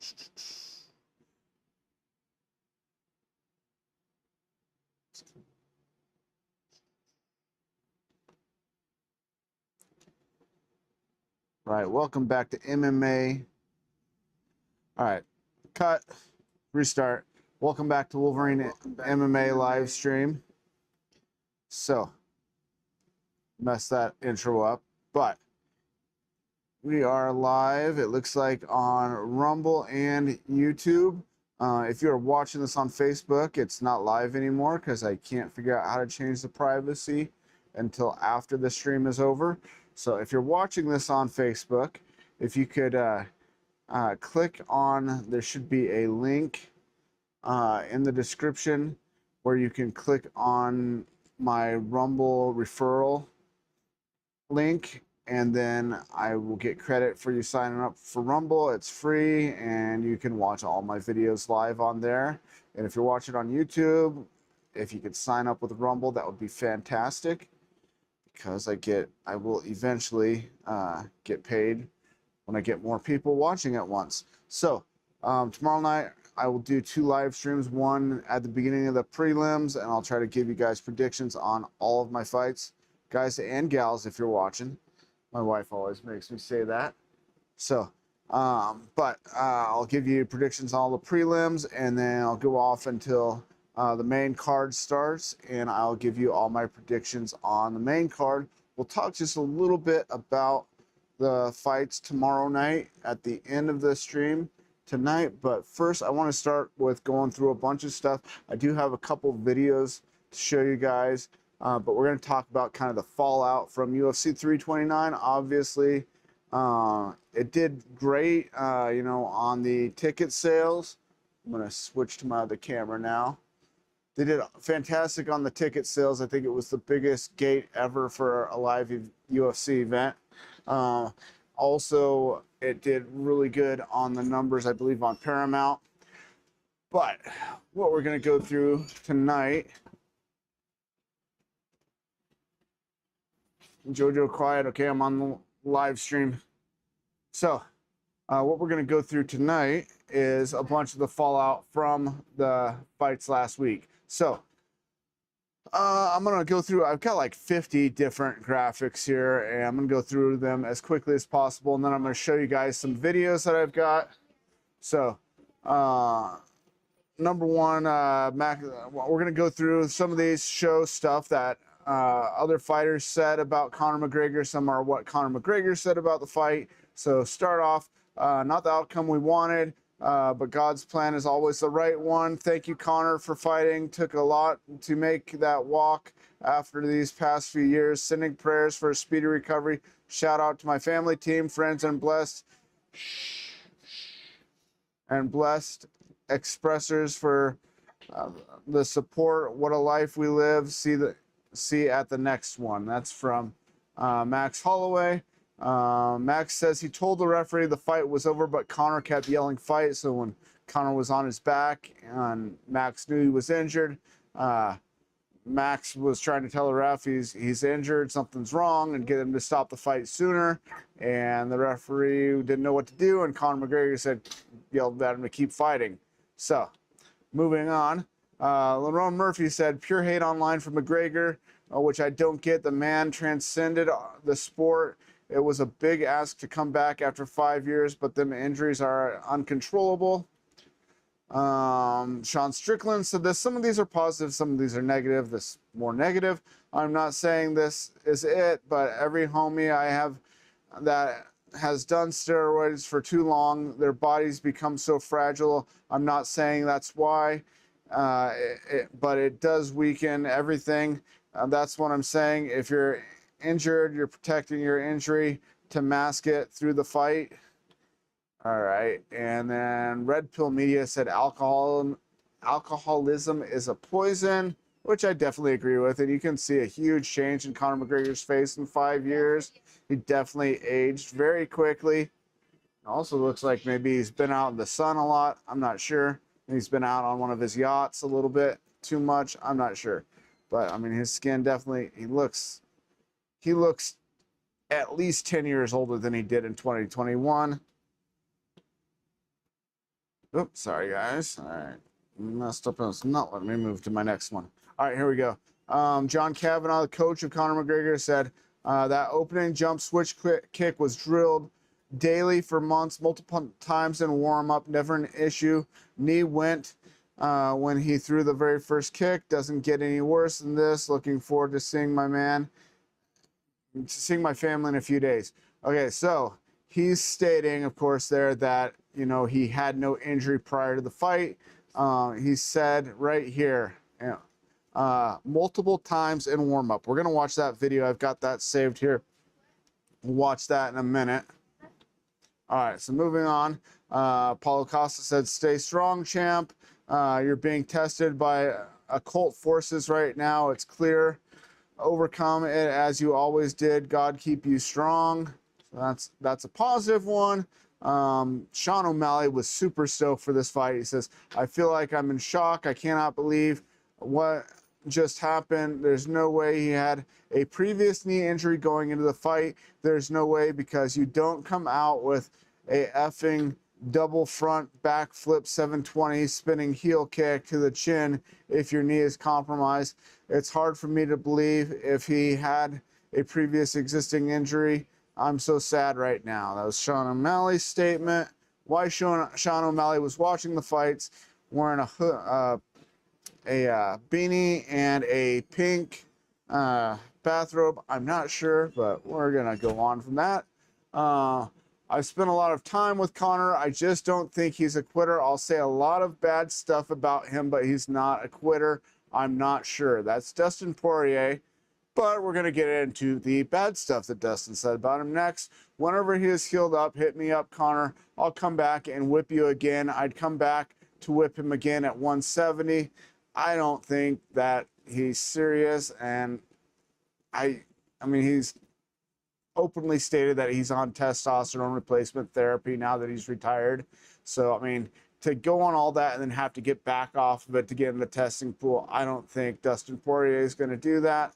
All right, welcome back to MMA. All right, cut, restart. Welcome back to Wolverine MMA live stream. So, messed that intro up, but we are live, it looks like, on Rumble and YouTube. If you're watching this on Facebook, it's not live anymore because I can't figure out how to change the privacy until after the stream is over. So if you're watching this on Facebook, if you could click on, there should be a link in the description where you can click on my Rumble referral link, and then I will get credit for you signing up for Rumble. It's free and you can watch all my videos live on there. And if you're watching on YouTube, if you could sign up with Rumble, that would be fantastic, because I will eventually get paid when I get more people watching at once. So tomorrow night I will do 2 live streams, one at the beginning of the prelims, and I'll try to give you guys predictions on all of my fights, guys and gals, if you're watching. My wife always makes me say that. So, I'll give you predictions on all the prelims, and then I'll go off until the main card starts, and I'll give you all my predictions on the main card. We'll talk just a little bit about the fights tomorrow night at the end of the stream tonight, but first I want to start with going through a bunch of stuff. I do have a couple videos to show you guys. But we're going to talk about kind of the fallout from UFC 329. Obviously, it did great, on the ticket sales. I'm going to switch to my other camera now. They did fantastic on the ticket sales. I think it was the biggest gate ever for a live UFC event. Also, it did really good on the numbers, I believe, on Paramount. But what we're going to go through tonight... Jojo, quiet. Okay, I'm on the live stream. So, what we're going to go through tonight is a bunch of the fallout from the fights last week. So, I'm going to go through, I've got like 50 different graphics here, and I'm going to go through them as quickly as possible, and then I'm going to show you guys some videos that I've got. So, number one, we're going to go through some of these show stuff that other fighters said about Conor McGregor. Some are what Conor McGregor said about the fight. So start off, not the outcome we wanted, but God's plan is always the right one. Thank you, Conor, for fighting. Took a lot to make that walk after these past few years. Sending prayers for a speedy recovery. Shout out to my family, team, friends, and blessed expressors for the support. What a life we live. See at the next one. That's from Max Holloway. Max says he told the referee the fight was over, but Conor kept yelling fight. So when Conor was on his back and Max knew he was injured, Max was trying to tell the ref he's injured, something's wrong, and get him to stop the fight sooner. And the referee didn't know what to do, and Conor McGregor yelled at him to keep fighting. So, moving on. Lerone Murphy said, pure hate online for McGregor, which I don't get. The man transcended the sport. It was a big ask to come back after 5 years, but them injuries are uncontrollable. Sean Strickland said this. Some of these are positive, some of these are negative. This more negative. I'm not saying this is it, but every homie I have that has done steroids for too long, their bodies become so fragile. I'm not saying that's why. But it does weaken everything. That's what I'm saying. If you're injured, you're protecting your injury to mask it through the fight. All right. And then Red Pill Media said alcoholism is a poison, which I definitely agree with. And you can see a huge change in Conor McGregor's face in 5 years. He definitely aged very quickly. It also looks like maybe he's been out in the sun a lot. I'm not sure. He's been out on one of his yachts a little bit too much. I'm not sure. But, I mean, his skin definitely, he looks at least 10 years older than he did in 2021. Oops, sorry guys. All right, messed up. It's not letting me move to my next one. All right, here we go. John Kavanaugh, the coach of Conor McGregor, said that opening jump switch kick was drilled daily for months, multiple times in warm up, never an issue. Knee went when he threw the very first kick. Doesn't get any worse than this. Looking forward to seeing my family in a few days. Okay, so he's stating, of course, there that, you know, he had no injury prior to the fight. He said right here, multiple times in warm-up. We're going to watch that video. I've got that saved here. We'll watch that in a minute. All right, so moving on. Paulo Costa said, stay strong, champ. You're being tested by occult forces right now. It's clear. Overcome it as you always did. God keep you strong. So that's a positive one. Sean O'Malley was super stoked for this fight. He says, I feel like I'm in shock. I cannot believe what just happened. There's no way he had a previous knee injury going into the fight. There's no way, because you don't come out with a effing double front backflip 720 spinning heel kick to the chin if your knee is compromised. It's hard for me to believe if he had a previous existing injury. I'm so sad right now. That was Sean O'Malley's statement. Why Sean O'Malley was watching the fights wearing a beanie and a pink bathrobe, I'm not sure, but we're gonna go on from that. I've spent a lot of time with Conor. I just don't think he's a quitter. I'll say a lot of bad stuff about him, but he's not a quitter. I'm not sure. That's Dustin Poirier. But we're going to get into the bad stuff that Dustin said about him next. Whenever he is healed up, hit me up, Conor. I'll come back and whip you again. I'd come back to whip him again at 170. I don't think that he's serious. And I mean, he's openly stated that he's on testosterone replacement therapy now that he's retired. So, I mean, to go on all that and then have to get back off of it to get in the testing pool, I don't think Dustin Poirier is going to do that.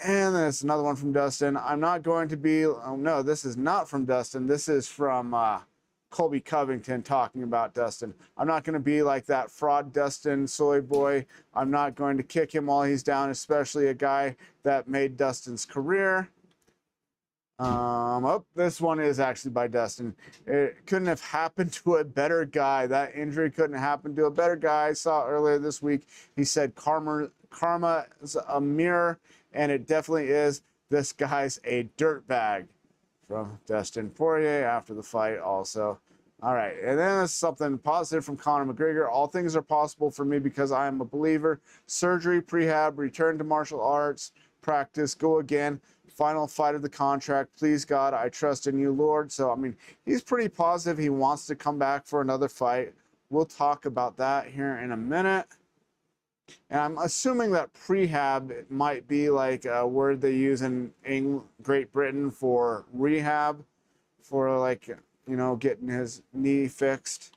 And then it's another one from Dustin. I'm not going to be, oh no, this is not from Dustin. This is from Colby Covington talking about Dustin. I'm not going to be like that fraud Dustin soy boy. I'm not going to kick him while he's down, especially a guy that made Dustin's career. This one is actually by Dustin. It couldn't have happened to a better guy. That injury couldn't happen to a better guy. I saw earlier this week, he said karma is a mirror, and it definitely is. This guy's a dirtbag. From Dustin Poirier after the fight also. All right, and then it's something positive from Conor McGregor. All things are possible for me because I am a believer. Surgery, prehab, return to martial arts, practice, go again. Final fight of the contract. Please, God, I trust in you, Lord. So, I mean, he's pretty positive. He wants to come back for another fight. We'll talk about that here in a minute. And I'm assuming that prehab might be like a word they use in Great Britain for rehab, for like, you know, getting his knee fixed.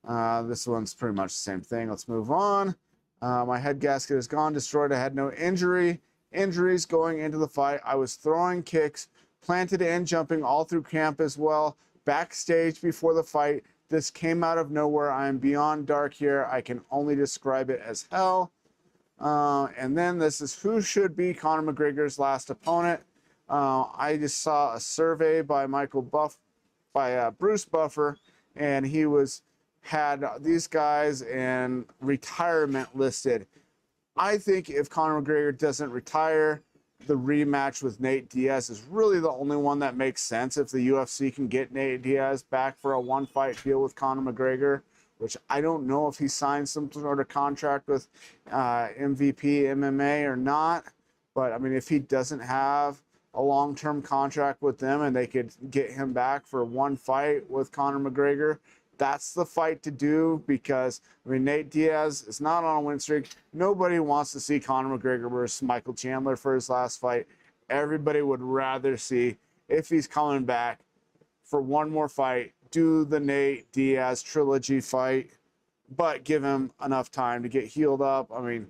This one's pretty much the same thing. Let's move on. My head gasket is gone, destroyed. I had no injuries going into the fight. I was throwing kicks, planted and jumping all through camp as well. Backstage before the fight. This came out of nowhere. I am beyond dark here. I can only describe it as hell. And then this is who should be Conor McGregor's last opponent. I just saw a survey by Bruce Buffer, and he had these guys in retirement listed. I think if Conor McGregor doesn't retire, the rematch with Nate Diaz is really the only one that makes sense. If the UFC can get Nate Diaz back for a one-fight deal with Conor McGregor, which I don't know if he signed some sort of contract with MVP MMA or not. But, I mean, if he doesn't have a long-term contract with them and they could get him back for one fight with Conor McGregor, that's the fight to do because, I mean, Nate Diaz is not on a win streak. Nobody wants to see Conor McGregor versus Michael Chandler for his last fight. Everybody would rather see, if he's coming back for one more fight, do the Nate Diaz trilogy fight, but give him enough time to get healed up. I mean,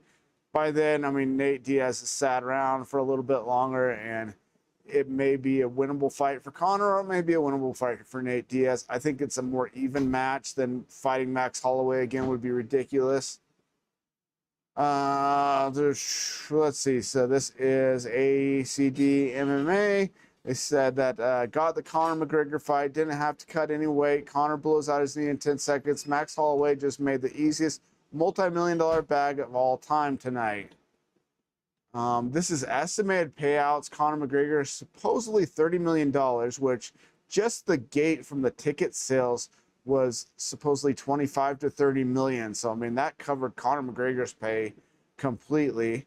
by then, I mean, Nate Diaz has sat around for a little bit longer, and it may be a winnable fight for Conor, or it may be a winnable fight for Nate Diaz. I think it's a more even match than fighting Max Holloway again would be ridiculous. Let's see. So this is ACD MMA. They said that got the Conor McGregor fight, didn't have to cut any weight. Conor blows out his knee in 10 seconds. Max Holloway just made the easiest multi-million-dollar bag of all time tonight. This is estimated payouts. Conor McGregor is supposedly $30 million, which just the gate from the ticket sales was supposedly 25 to 30 million. So, I mean, that covered Conor McGregor's pay completely.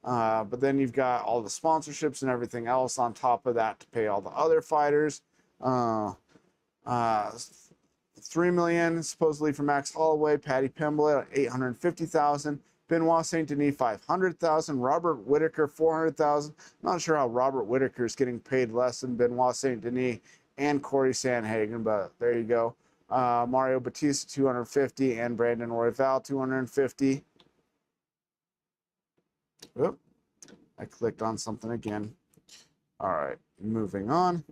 But then you've got all the sponsorships and everything else on top of that to pay all the other fighters. 3 million supposedly for Max Holloway, Paddy Pimblett 850,000, Benoit Saint Denis 500,000, Robert Whittaker 400,000. Not sure how Robert Whittaker is getting paid less than Benoit Saint Denis and Corey Sandhagen, but there you go. Mario Batista 250 and Brandon Royval 250. Oop, I clicked on something again. All right, moving on.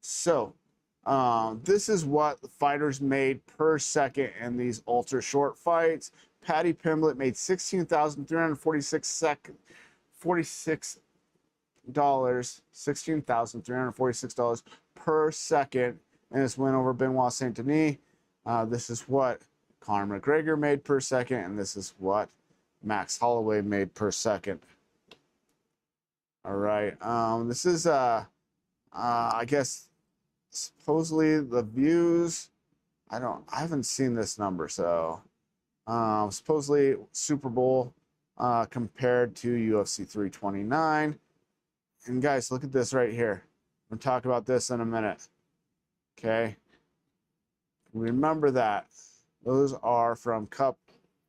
So, this is what the fighters made per second in these ultra short fights. Paddy Pimblett made $16,346 per second in his win over Benoit Saint Denis. This is what Conor McGregor made per second, and this is what Max Holloway made per second. All right, this is I guess supposedly the views. I haven't seen this number, so supposedly Super Bowl compared to UFC 329. And guys, look at this right here. We'll talk about this in a minute. Okay, remember that those are from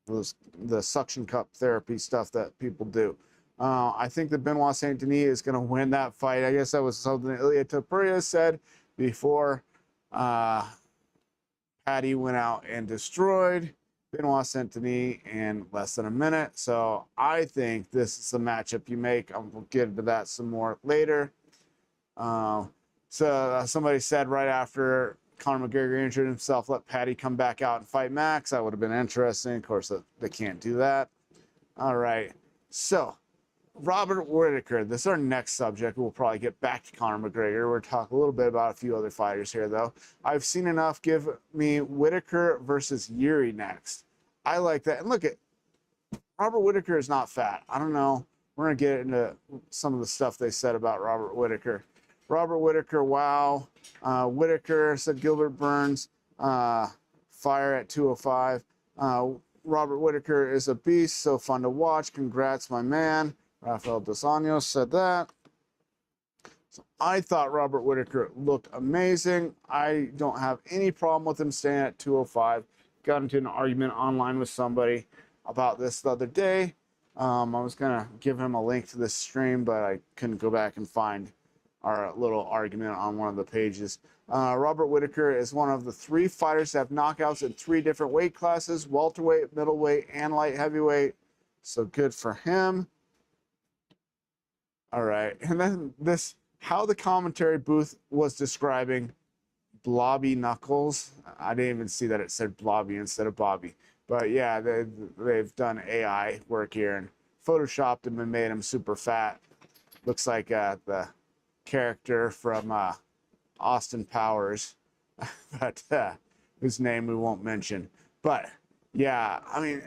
the suction cup therapy stuff that people do. I think that Benoit Saint Denis is going to win that fight. I guess that was something that Ilya Topuria said before Paddy went out and destroyed Benoit Saint Denis in less than a minute. So I think this is the matchup you make. We'll get into that some more later. So somebody said right after Conor McGregor injured himself, let Paddy come back out and fight Max. That would have been interesting. Of course, they can't do that. All right. So Robert Whittaker, this is our next subject. We'll probably get back to Conor McGregor. We'll talk a little bit about a few other fighters here, though. I've seen enough. Give me Whittaker versus Yuri next. I like that. And look at Robert Whittaker is not fat. I don't know. We're going to get into some of the stuff they said about Robert Whittaker. Robert Whittaker, wow. Whittaker said Gilbert Burns, fire at 205. Robert Whittaker is a beast, so fun to watch. Congrats, my man. Rafael Dos Anjos said that. So I thought Robert Whittaker looked amazing. I don't have any problem with him staying at 205. Got into an argument online with somebody about this the other day. I was going to give him a link to this stream, but I couldn't go back and find our little argument on one of the pages. Robert Whittaker is one of the 3 fighters that have knockouts in 3 different weight classes: welterweight, middleweight, and light heavyweight. So good for him. All right, and then this, how the commentary booth was describing Blobby Knuckles. I didn't even see that it said Blobby instead of Bobby. But yeah, they've done AI work here and photoshopped him and made him super fat. Looks like the character from Austin Powers, but whose name we won't mention. But yeah, I mean,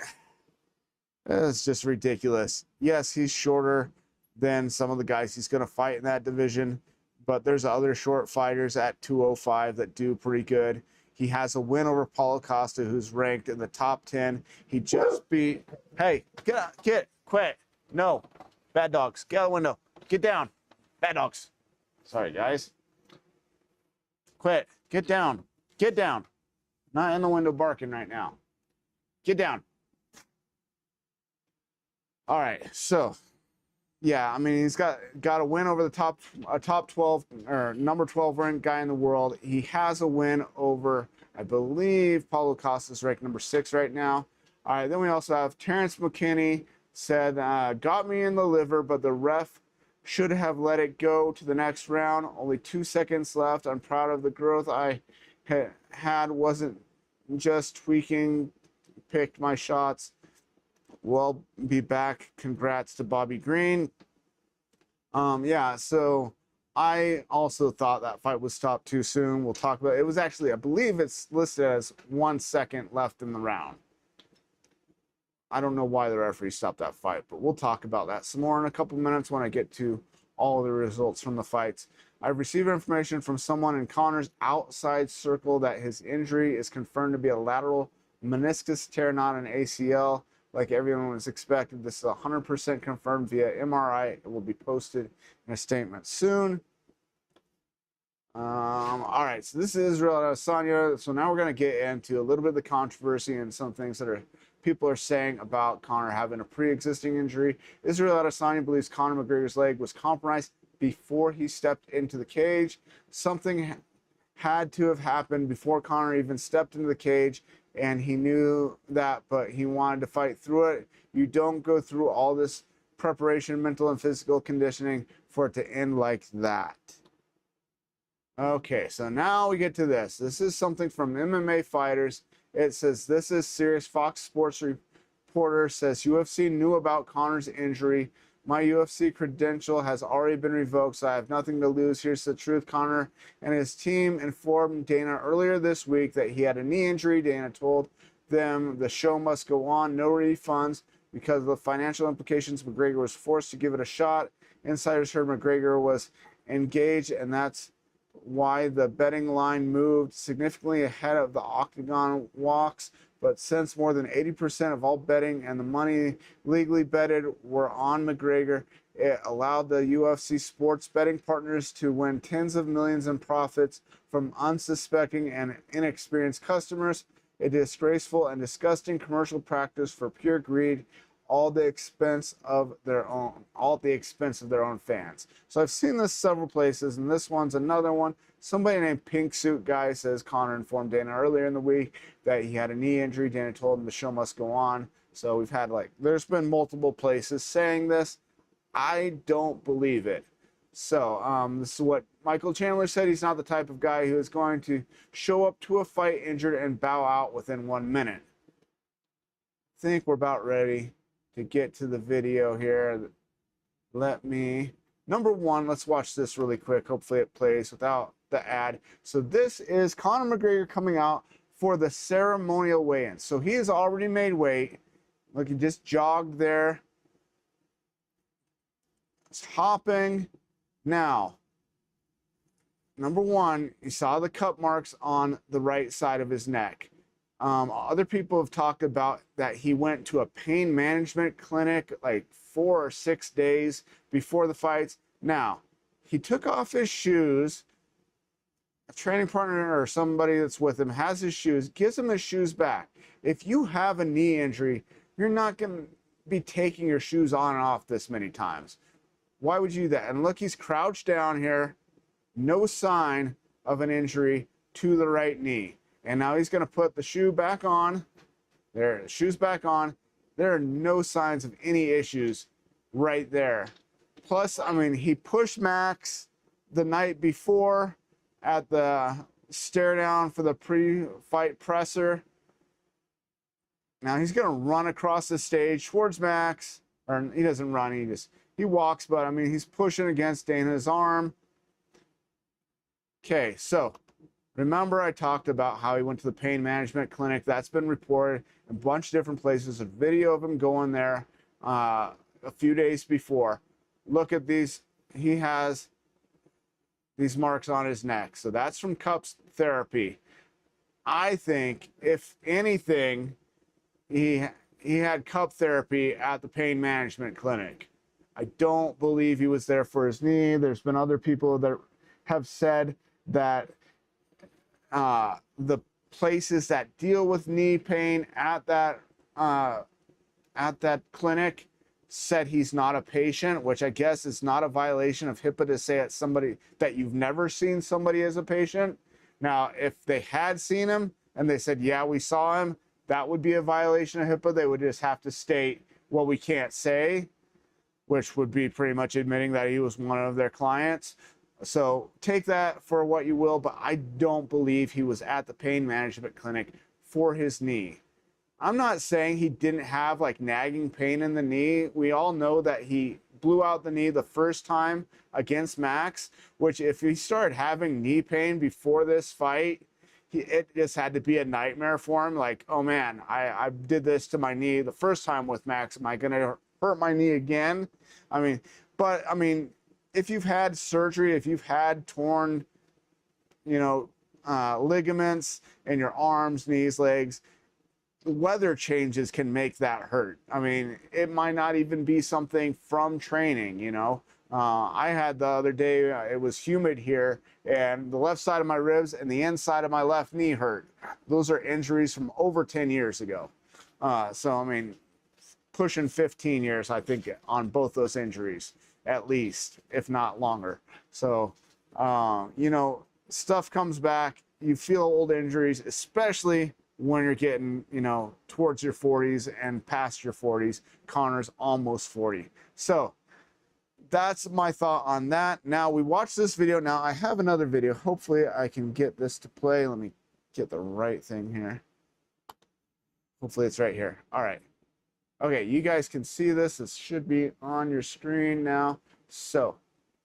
it's just ridiculous. Yes, he's shorter than some of the guys he's going to fight in that division, but there's other short fighters at 205 that do pretty good. He has a win over Paulo Costa, who's ranked in the top 10. He just beat, hey, get out, quit. No, bad dogs, get out the window, get down, bad dogs. Sorry, guys. Quit, get down. Not in the window barking right now. Get down. All right, so yeah, I mean, he's got a win over the top 12 or number 12 ranked guy in the world. He has a win over, I believe, Paulo Costa's ranked number 6 right now. All right, then we also have Terrence McKinney said, got me in the liver, but the ref Should have let it go to the next round. Only 2 seconds left. I'm proud of the growth I had. Wasn't just tweaking. Picked my shots. We'll be back. Congrats to Bobby Green. Yeah, so I also thought that fight was stopped too soon. We'll talk about it. It was actually, I believe it's listed as 1 second left in the round. I don't know why the referee stopped that fight, but we'll talk about that some more in a couple minutes when I get to all the results from the fights. I've received information from someone in Conor's outside circle that his injury is confirmed to be a lateral meniscus tear, not an ACL. Like everyone was expected, this is 100% confirmed via MRI. It will be posted in a statement soon. All right, so this is Israel Adesanya. So now we're going to get into a little bit of the controversy and some things that people are saying about Conor having a pre-existing injury. Israel Adesanya believes Conor McGregor's leg was compromised before he stepped into the cage. Something had to have happened before Conor even stepped into the cage, and he knew that, but he wanted to fight through it. You don't go through all this preparation, mental and physical conditioning for it to end like that. Okay, so now we get to this. This is something from MMA Fighters. It says, this is serious. Fox Sports reporter says, UFC knew about Conor's injury. My UFC credential has already been revoked, so I have nothing to lose. Here's the truth. Conor and his team informed Dana earlier this week that he had a knee injury. Dana told them the show must go on, no refunds. Because of the financial implications, McGregor was forced to give it a shot. Insiders heard McGregor was engaged, and that's why the betting line moved significantly ahead of the octagon walks. But since more than 80% of all betting and the money legally betted were on McGregor, it allowed the UFC sports betting partners to win tens of millions in profits from unsuspecting and inexperienced customers. A disgraceful and disgusting commercial practice for pure greed, all at the expense of their own fans. So I've seen this several places, and this one's another one. Somebody named Pink Suit Guy says Conor informed Dana earlier in the week that he had a knee injury. Dana told him the show must go on. So we've had, there's been multiple places saying this. I don't believe it. So this is what Michael Chandler said. He's not the type of guy who is going to show up to a fight injured and bow out within 1 minute. I think we're about ready to get to the video here. Number one, let's watch this really quick. Hopefully it plays without the ad. So this is Conor McGregor coming out for the ceremonial weigh-in. So he has already made weight. Look, he just jogged there. It's hopping. Now, number one, you saw the cut marks on the right side of his neck. Other people have talked about that he went to a pain management clinic like 4 or 6 days before the fights. Now, he took off his shoes. A training partner or somebody that's with him has his shoes, gives him his shoes back. If you have a knee injury, you're not going to be taking your shoes on and off this many times. Why would you do that? And look, he's crouched down here. No sign of an injury to the right knee. And now he's going to put the shoe back on. There, shoes back on. There are no signs of any issues right there. Plus, I mean, he pushed Max the night before at the stare down for the pre-fight presser. Now he's going to run across the stage towards Max. Or he doesn't run, he walks, but I mean, he's pushing against Dana's arm. Okay, so remember I talked about how he went to the pain management clinic. That's been reported in a bunch of different places. A video of him going there a few days before. Look at these. He has these marks on his neck. So that's from cups therapy. I think, if anything, he had cup therapy at the pain management clinic. I don't believe he was there for his knee. There's been other people that have said that the places that deal with knee pain at that clinic said he's not a patient, which I guess is not a violation of HIPAA to say it's somebody that you've never seen somebody as a patient. Now, if they had seen him and they said, yeah, we saw him, that would be a violation of HIPAA. They would just have to state, well, we can't say. which would be pretty much admitting that he was one of their clients. So take that for what you will, but I don't believe he was at the pain management clinic for his knee. I'm not saying he didn't have like nagging pain in the knee. We all know that he blew out the knee the first time against Max, which if he started having knee pain before this fight, it just had to be a nightmare for him. Like, oh man, I did this to my knee the first time with Max. Am I going to hurt my knee again? I mean, if you've had surgery, if you've had torn, ligaments in your arms, knees, legs, weather changes can make that hurt. I mean, it might not even be something from training, I had the other day, it was humid here, and the left side of my ribs and the inside of my left knee hurt. Those are injuries from over 10 years ago. So, I mean, pushing 15 years, I think, on both those injuries, at least, if not longer. So, stuff comes back. You feel old injuries, especially when you're getting, towards your 40s and past your 40s. Connor's almost 40. So that's my thought on that. Now we watched this video. Now I have another video. Hopefully I can get this to play. Let me get the right thing here. Hopefully it's right here. All right. Okay, you guys can see this. This should be on your screen now. So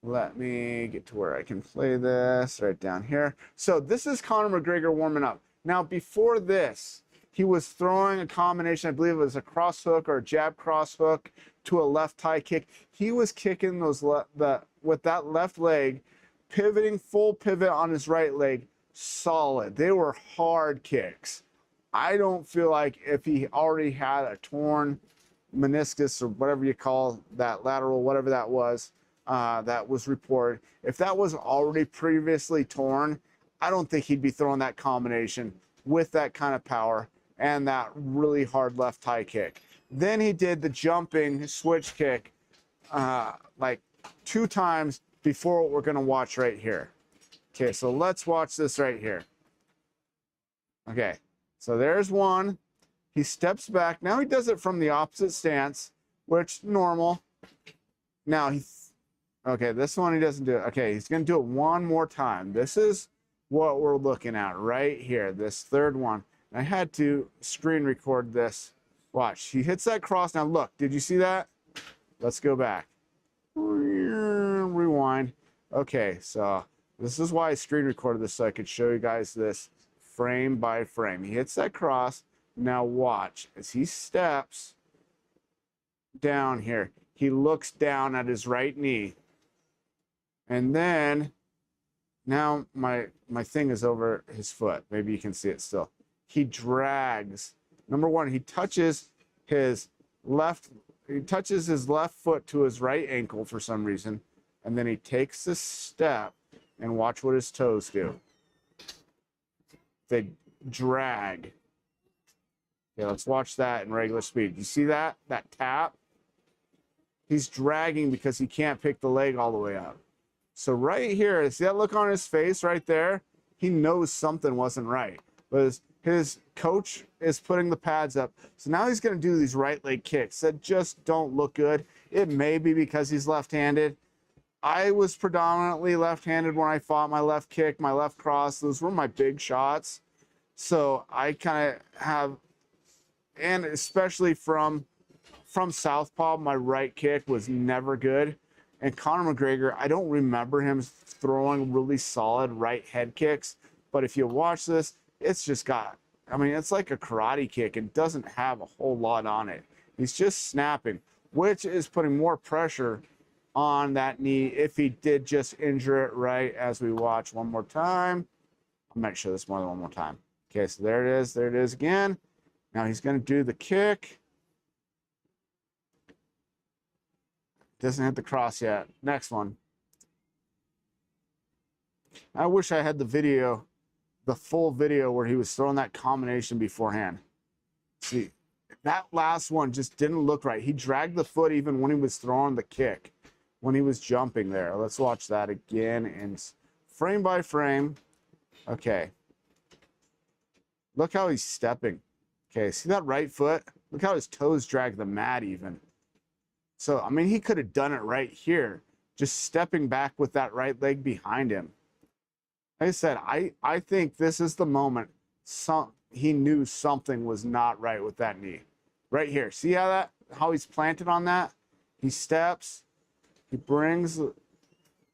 let me get to where I can play this right down here. So this is Conor McGregor warming up. Now, before this, he was throwing a combination, I believe it was a cross hook or a jab cross hook to a left high kick. He was kicking those with that left leg, pivoting, full pivot on his right leg, solid. They were hard kicks. I don't feel like if he already had a torn meniscus or whatever you call that, lateral, whatever that was reported, if that was already previously torn, I don't think he'd be throwing that combination with that kind of power and that really hard left high kick. Then he did the jumping switch kick like 2 times before what we're going to watch right here. Okay, so let's watch this right here. Okay, so there's one. He steps back. Now he does it from the opposite stance, which normal. Now okay, this one he doesn't do it. Okay, he's going to do it one more time. This is what we're looking at right here, this third one. I had to screen record this. Watch, he hits that cross. Now look, did you see that? Let's go back. Rewind. Okay, so this is why I screen recorded this, so I could show you guys this frame by frame. He hits that cross. Now watch, as he steps down here, he looks down at his right knee. And then, now my thing is over his foot. Maybe you can see it still. He drags. Number one, he touches his left foot to his right ankle for some reason. And then he takes this step, and watch what his toes do. They drag. Okay, let's watch that in regular speed. You see that? That tap? He's dragging because he can't pick the leg all the way up. So right here, see that look on his face right there? He knows something wasn't right. But his coach is putting the pads up. So now he's going to do these right leg kicks that just don't look good. It may be because he's left-handed. I was predominantly left-handed when I fought. My left kick, my left cross, those were my big shots. So I kind of have, and especially from southpaw, my right kick was never good. And Conor McGregor, I don't remember him throwing really solid right head kicks. But if you watch this, it's just got, I mean, it's like a karate kick. It doesn't have a whole lot on it. He's just snapping, which is putting more pressure on that knee if he did just injure it right, as we watch one more time. I might show this more than one more time. Okay, so there it is. There it is again. Now he's going to do the kick. Doesn't hit the cross yet. Next one. I wish I had the video, the full video where he was throwing that combination beforehand. See, that last one just didn't look right. He dragged the foot even when he was throwing the kick, when he was jumping there. Let's watch that again and frame by frame. Okay. Look how he's stepping. Okay, see that right foot? Look how his toes drag the mat even. So, I mean, he could have done it right here, just stepping back with that right leg behind him. Like I said, I think this is the moment he knew something was not right with that knee. Right here. See how he's planted on that? He steps, he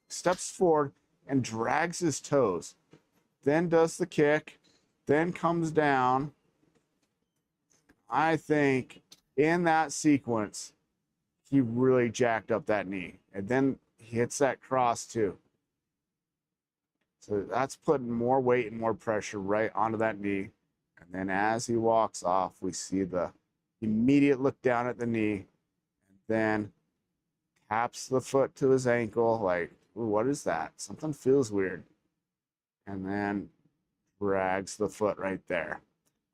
steps forward and drags his toes. Then does the kick, then comes down. I think in that sequence, he really jacked up that knee. And then he hits that cross too. So that's putting more weight and more pressure right onto that knee. And then as he walks off, we see the immediate look down at the knee. And then taps the foot to his ankle. Like, ooh, what is that? Something feels weird. And then drags the foot right there.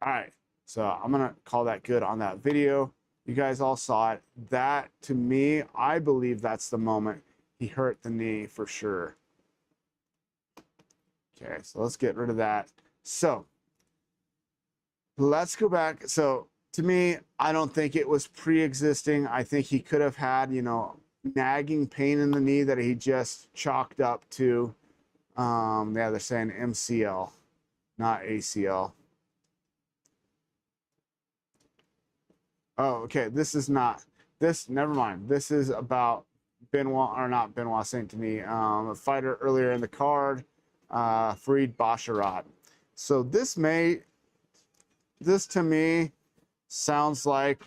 All right. So I'm going to call that good on that video. You guys all saw it. That, to me, I believe that's the moment he hurt the knee for sure. Okay, so let's get rid of that. So let's go back. So to me, I don't think it was pre-existing. I think he could have had, nagging pain in the knee that he just chalked up to. Yeah, they're saying MCL, not ACL. Oh, okay. Never mind. This is about not Benoit Saint Denis, a fighter earlier in the card, Farid Basharat. So this to me sounds like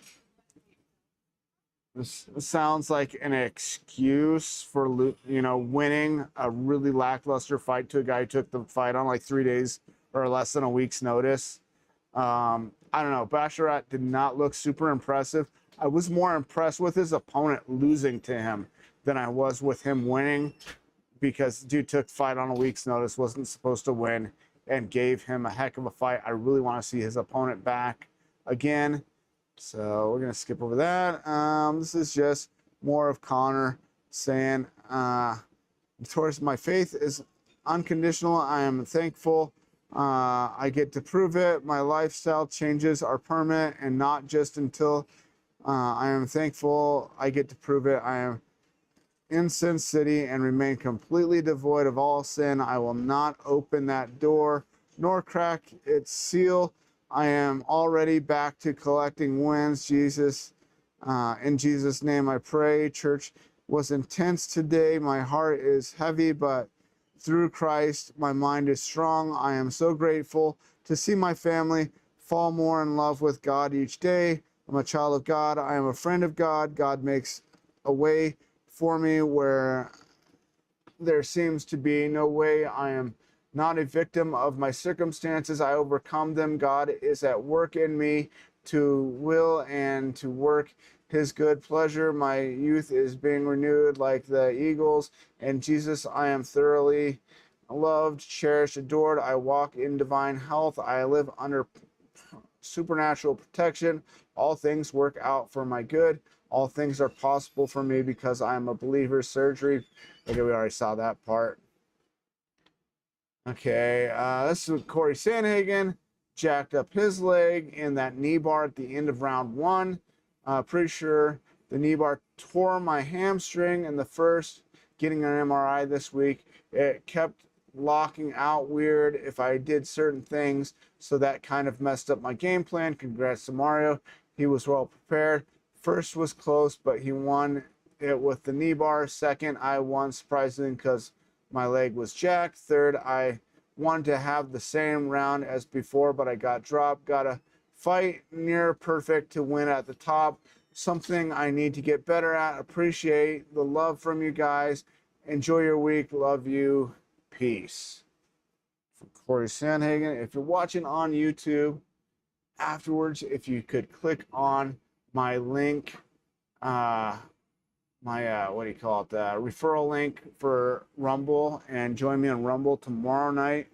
an excuse for, winning a really lackluster fight to a guy who took the fight on like 3 days or less than a week's notice. I don't know. Basharat did not look super impressive. I was more impressed with his opponent losing to him than I was with him winning, because dude took the fight on a week's notice, wasn't supposed to win, and gave him a heck of a fight. I really want to see his opponent back again. So we're going to skip over that. This is just more of Connor saying, towards my faith is unconditional. I am thankful. I get to prove it. My lifestyle changes are permanent and not just until I am thankful. I get to prove it. I am in Sin City and remain completely devoid of all sin. I will not open that door nor crack its seal. I am already back to collecting wins. In Jesus' name I pray. Church was intense today. My heart is heavy, but through Christ, my mind is strong. I am so grateful to see my family fall more in love with God each day. I'm a child of God. I am a friend of God. God makes a way for me where there seems to be no way. I am not a victim of my circumstances. I overcome them. God is at work in me to will and to work his good pleasure. My youth is being renewed like the eagles. And Jesus, I am thoroughly loved, cherished, adored. I walk in divine health. I live under supernatural protection. All things work out for my good. All things are possible for me because I am a believer. Surgery. Okay, we already saw that part. Okay, this is Corey Sandhagen. Jacked up his leg in that knee bar at the end of round one. Pretty sure the knee bar tore my hamstring in the first, getting an MRI this week. It kept locking out weird if I did certain things, so that kind of messed up my game plan. Congrats to Mario. He was well prepared. First was close, but he won it with the knee bar. Second, I won surprisingly because my leg was jacked. Third, I wanted to have the same round as before, but I got dropped. Got a fight near perfect to win at the top. Something I need to get better at. Appreciate the love from you guys. Enjoy your week. Love you. Peace. From Corey Sandhagen. If you're watching on YouTube, afterwards, if you could click on my link, referral link for Rumble, and join me on Rumble tomorrow night.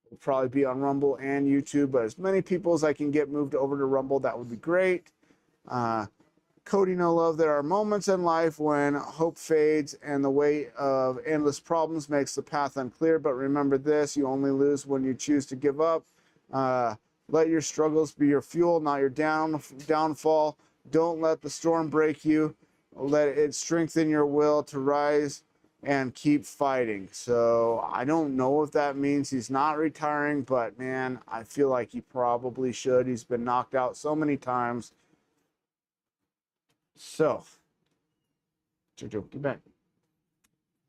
We'll probably be on Rumble and YouTube, but as many people as I can get moved over to Rumble, that would be great. Cody No Love, there are moments in life when hope fades and the weight of endless problems makes the path unclear, but remember this, you only lose when you choose to give up. Let your struggles be your fuel, not your downfall. Don't let the storm break you. let it strengthen your will to rise and keep fighting. So I don't know if that means he's not retiring, but man, I feel like he probably should. He's been knocked out so many times. So, Jojo, get back.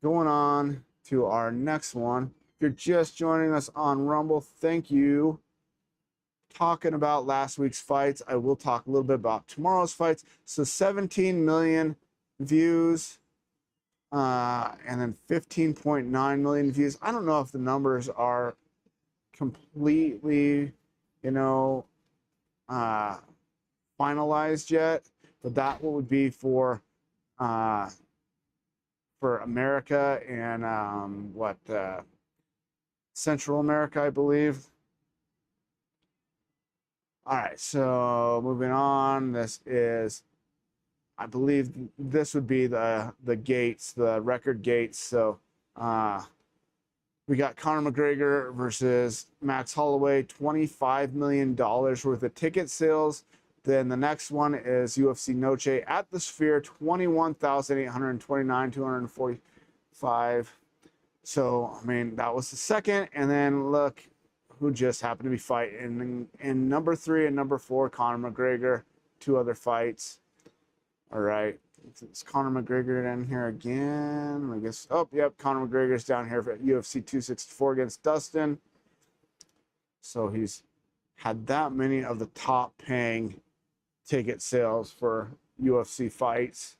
Going on to our next one. If you're just joining us on Rumble, thank you. Talking about last week's fights, I will talk a little bit about tomorrow's fights. So 17 million views, and then 15.9 million views. I don't know if the numbers are completely, you know, finalized yet, but that would be for America and Central America, I believe. All right, so moving on. This is, I believe, this would be the gates, the record gates. So we got Conor McGregor versus Max Holloway, $25 million worth of ticket sales. Then the next one is UFC Noche at the Sphere, 21,829, 245. So, I mean, that was the second. And then look who just happened to be fighting in number 3 and number 4, Conor McGregor, 2 other fights. All right. It's Conor McGregor down here again. I guess. Oh, yep. Conor McGregor's down here for UFC 264 against Dustin. So he's had that many of the top paying ticket sales for UFC fights.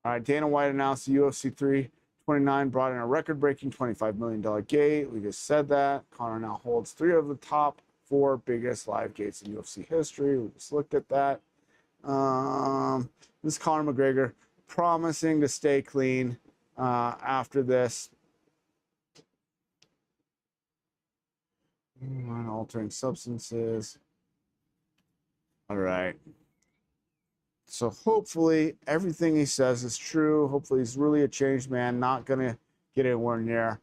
All right. Dana White announced the UFC 329 brought in a record-breaking $25 million gate. We just said that. Conor now holds 3 of the top 4 biggest live gates in UFC history. We just looked at that. This is Conor McGregor promising to stay clean after this. Altering substances. All right. So hopefully everything he says is true. Hopefully he's really a changed man, not going to get anywhere near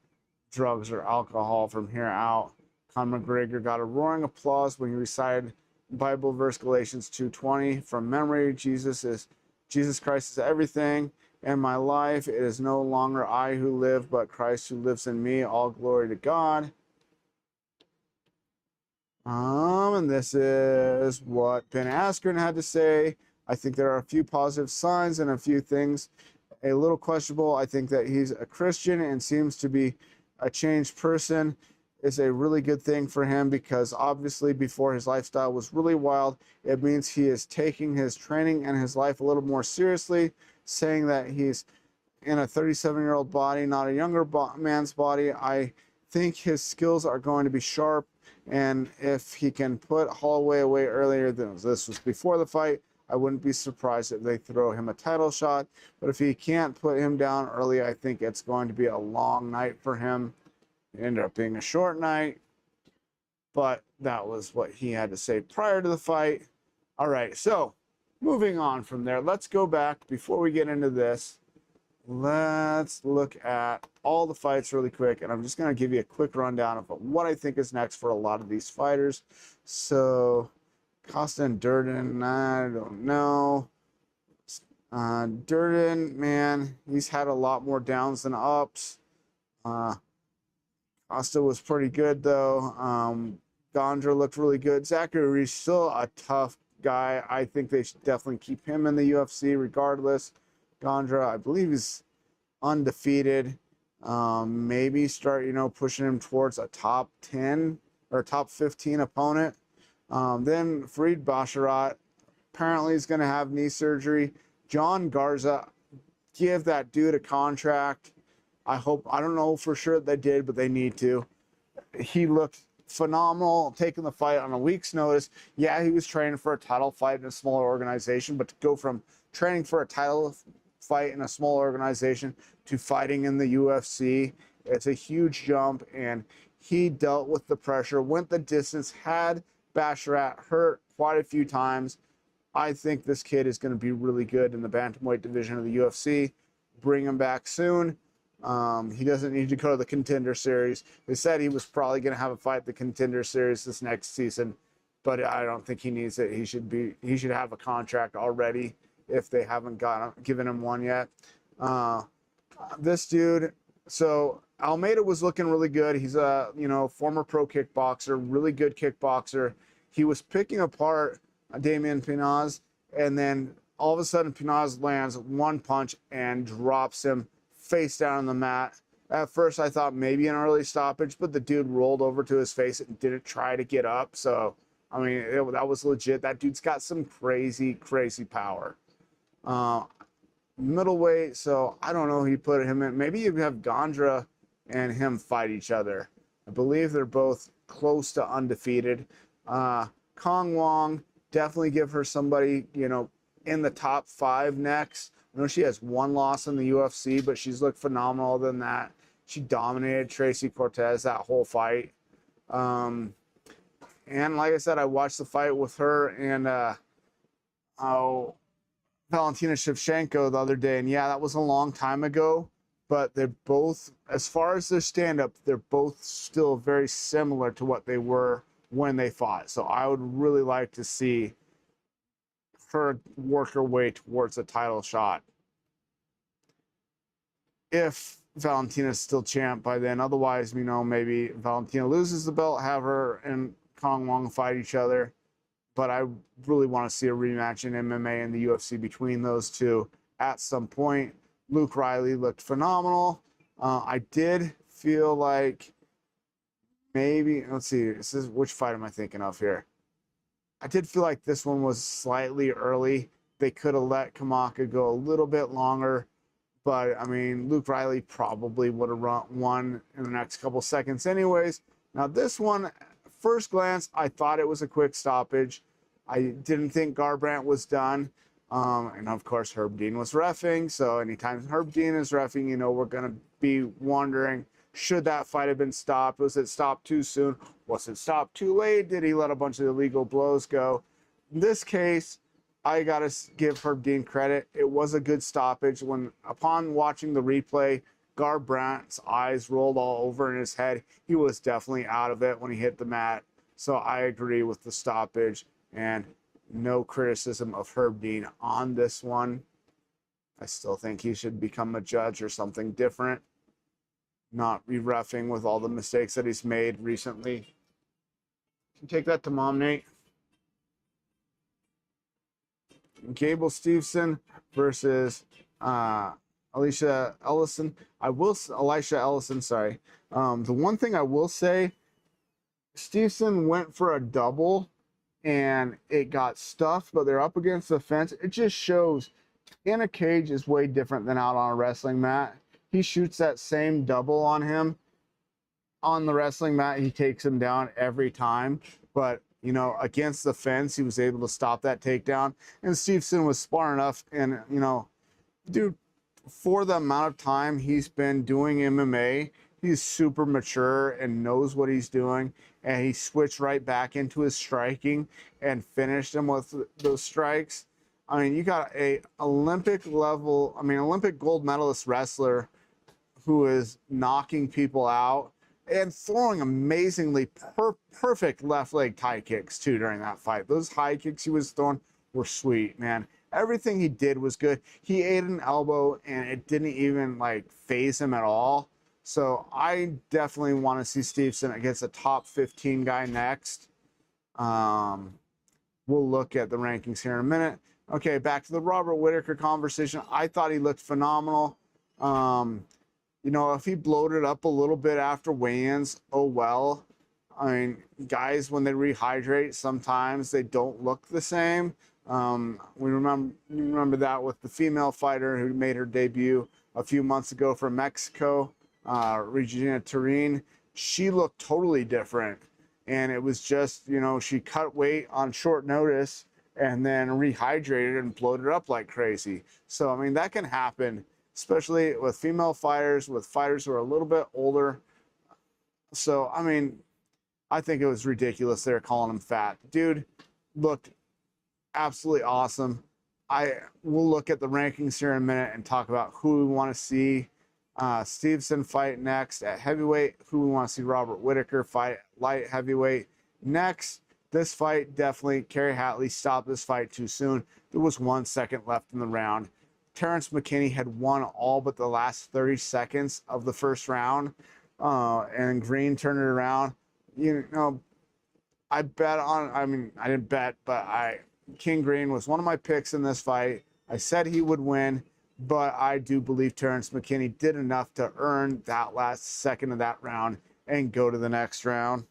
drugs or alcohol from here out. Conor McGregor got a roaring applause when he recited Bible verse Galatians 2:20 from memory. Jesus Christ is everything in my life. It is no longer I who live, but Christ who lives in me. All glory to God. And this is what Ben Askren had to say. I think there are a few positive signs and a few things a little questionable. I think that he's a Christian and seems to be a changed person. Is a really good thing for him because obviously before his lifestyle was really wild. It means he is taking his training and his life a little more seriously, saying that he's in a 37-year-old body, not a younger man's body. I think his skills are going to be sharp, and if he can put Holloway away earlier than this was before the fight, I wouldn't be surprised if they throw him a title shot. But if he can't put him down early, I think it's going to be a long night for him. It ended up being a short night, but that was what he had to say prior to the fight. All right, so moving on from there, let's go back before we get into this. Let's look at all the fights really quick, and I'm just going to give you a quick rundown of what I think is next for a lot of these fighters. So Costa and Durden, I don't know. Durden, man, he's had a lot more downs than ups. Costa was pretty good, though. Gondra looked really good. Zachary is still a tough guy. I think they should definitely keep him in the UFC regardless. Gondra, I believe, is undefeated. Maybe start, pushing him towards a top 10 or top 15 opponent. Then Farid Basharat apparently is going to have knee surgery. John Garza, give that dude a contract. I don't know for sure they did, but they need to. He looked phenomenal taking the fight on a week's notice. Yeah, he was training for a title fight in a smaller organization, but to go from training for a title fight in a small organization to fighting in the UFC, it's a huge jump, and he dealt with the pressure, went the distance, had Basharat hurt quite a few times. I think this kid is going to be really good in the bantamweight division of the UFC. Bring him back soon. He doesn't need to go to the Contender Series. They said he was probably going to have a fight at the Contender Series this next season, but I don't think he needs it. He should have a contract already if they haven't given him one yet. This dude, so Almeida was looking really good. He's a former pro kickboxer, really good kickboxer. He was picking apart Damian Pinaz, and then all of a sudden Pinaz lands one punch and drops him face down on the mat. At first I thought maybe an early stoppage, but the dude rolled over to his face and didn't try to get up. So I mean, that was legit. That dude's got some crazy power. Middleweight, so I don't know who you put him in. Maybe you have Gondra and him fight each other. I believe they're both close to undefeated. Kong Wong, definitely give her somebody, in the top 5 next. I know she has 1 loss in the UFC, but she's looked phenomenal other than that. She dominated Tracy Cortez that whole fight. And like I said, I watched the fight with her and Valentina Shevchenko the other day, and yeah, that was a long time ago, but they're both, as far as their stand-up, they're both still very similar to what they were when they fought. So I would really like to see her work her way towards a title shot, if Valentina's still champ by then. Otherwise, maybe Valentina loses the belt, have her and Kong Wong fight each other. But I really want to see a rematch in MMA and the UFC between those two at some point. Luke Riley looked phenomenal. I did feel like maybe, let's see, which fight am I thinking of here? I did feel like this one was slightly early. They could have let Kamaka go a little bit longer. But, I mean, Luke Riley probably would have won in the next couple seconds anyways. Now, this one, first glance, I thought it was a quick stoppage. I didn't think Garbrandt was done. And, of course, Herb Dean was reffing. So, anytime Herb Dean is reffing, we're going to be wondering, should that fight have been stopped? Was it stopped too soon? Was it stopped too late? Did he let a bunch of illegal blows go? In this case, I got to give Herb Dean credit. It was a good stoppage. Upon watching the replay, Garbrandt's eyes rolled all over in his head. He was definitely out of it when he hit the mat. So I agree with the stoppage, and no criticism of Herb Dean on this one. I still think he should become a judge or something different, not be reffing with all the mistakes that he's made recently. Can you take that to mom, Nate? Gable Stevenson versus Alicia Ellison. Elisha Ellison, sorry. The one thing I will say, Stevenson went for a double and it got stuffed, but they're up against the fence. It just shows in a cage is way different than out on a wrestling mat. He shoots that same double on him. On the wrestling mat, he takes him down every time. But, against the fence, he was able to stop that takedown. And Stevenson was smart enough. And, dude, for the amount of time he's been doing MMA, he's super mature and knows what he's doing. And he switched right back into his striking and finished him with those strikes. I mean, you got Olympic gold medalist wrestler who is knocking people out and throwing amazingly perfect left leg tie kicks too during that fight. Those high kicks he was throwing were sweet, man. Everything he did was good. He ate an elbow and it didn't even phase him at all. So I definitely want to see Stevenson against a top 15 guy next. We'll look at the rankings here in a minute. Okay, back to the Robert Whittaker conversation. I thought he looked phenomenal. If he bloated up a little bit after weigh-ins, oh well. I mean, guys, when they rehydrate, sometimes they don't look the same. We remember that with the female fighter who made her debut a few months ago from Mexico, Regina Turin. She looked totally different. And it was just, she cut weight on short notice and then rehydrated and bloated up like crazy. So, I mean, that can happen, especially with female fighters, with fighters who are a little bit older. So, I mean, I think it was ridiculous they're calling him fat. Dude looked absolutely awesome. We'll look at the rankings here in a minute and talk about who we want to see Stevenson fight next at heavyweight, who we want to see Robert Whittaker fight light heavyweight next. this fight definitely, Kerry Hatley stopped this fight too soon. There was 1 second left in the round. Terrence McKinney had won all but the last 30 seconds of the first round, and Green turned it around. You know, I bet on, I mean, I didn't bet, but King Green was one of my picks in this fight. I said he would win, but I do believe Terrence McKinney did enough to earn that last second of that round and go to the next round.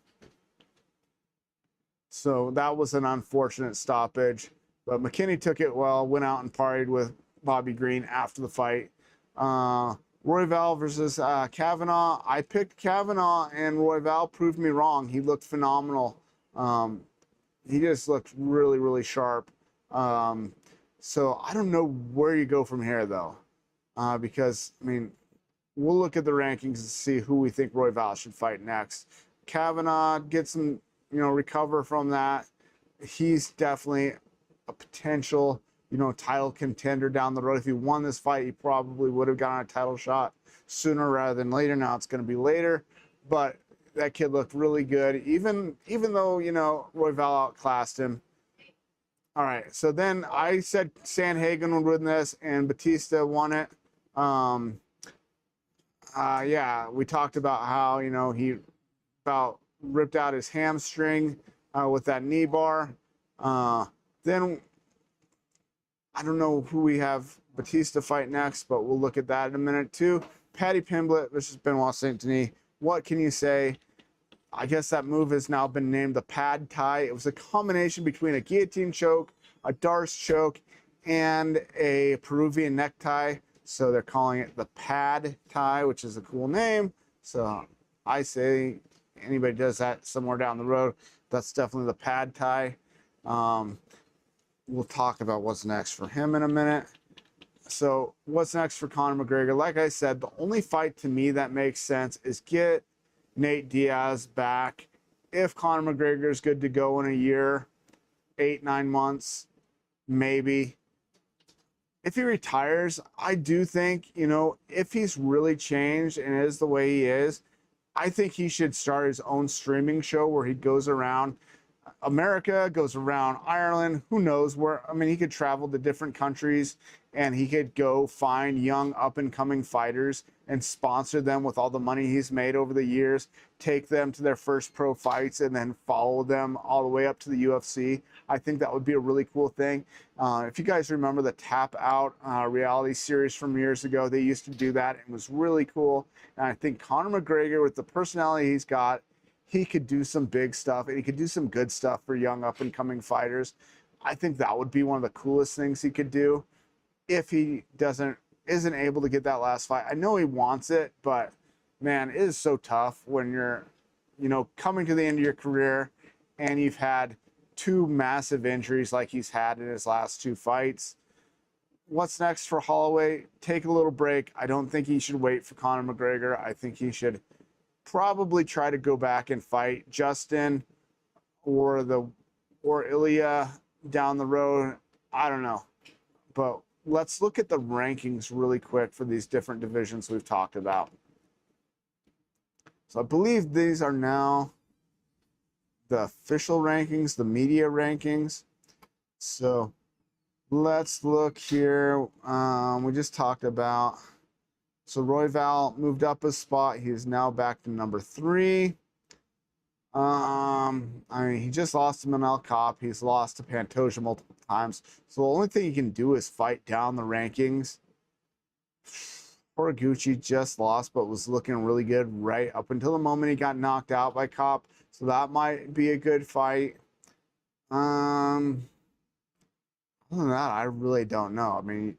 So that was an unfortunate stoppage, but McKinney took it well, went out and partied with Bobby Green after the fight. Royval versus Kavanaugh. I picked Kavanaugh, and Royval proved me wrong. He looked phenomenal. He just looked really, really sharp. So I don't know where you go from here, though, because, I mean, we'll look at the rankings and see who we think Royval should fight next. Kavanaugh gets some, recover from that. He's definitely a potential, title contender down the road. If he won this fight, he probably would have gotten a title shot sooner rather than later. Now it's going to be later, but that kid looked really good, even though, Royval outclassed him. All right, so then I said Sandhagen would win this, and Batista won it. Yeah, we talked about how, he about ripped out his hamstring with that knee bar. Then I don't know who we have Batista fight next, but we'll look at that in a minute too. Paddy Pimblett versus Benoit Saint Denis. What can you say? I guess that move has now been named the pad Thai. It was a combination between a guillotine choke, a Darce choke, and a Peruvian necktie. So they're calling it the pad Thai, which is a cool name. So I say anybody does that somewhere down the road, that's definitely the pad Thai. We'll talk about what's next for him in a minute. So what's next for Conor McGregor? Like I said, the only fight to me that makes sense is get Nate Diaz back. If Conor McGregor is good to go in a year, 8-9 months, maybe. If he retires, I do think, if he's really changed and is the way he is, I think he should start his own streaming show where he goes around America, goes around Ireland, who knows where. I mean, he could travel to different countries and he could go find young up and coming fighters and sponsor them with all the money he's made over the years, take them to their first pro fights and then follow them all the way up to the UFC. I think that would be a really cool thing. If you guys remember the Tap Out reality series from years ago, they used to do that. It was really cool. And I think Conor McGregor, with the personality he's got, he could do some big stuff and he could do some good stuff for young up and coming fighters. I think that would be one of the coolest things he could do if he isn't able to get that last fight. I know he wants it, but man, it is so tough when you're, coming to the end of your career and you've had 2 massive injuries like he's had in his last 2 fights. What's next for Holloway? Take a little break. I don't think he should wait for Conor McGregor. I think he should probably try to go back and fight Justin or Ilya down the road. I don't know. But let's look at the rankings really quick for these different divisions we've talked about. So I believe these are now the official rankings, the media rankings. So let's look here. We just talked about, so Royval moved up a spot. He is now back to number 3. I mean, he just lost to Manel Kape. He's lost to Pantoja multiple times. So the only thing he can do is fight down the rankings. Horiguchi just lost, but was looking really good right up until the moment he got knocked out by Kape. So that might be a good fight. Other than that, I really don't know. I mean,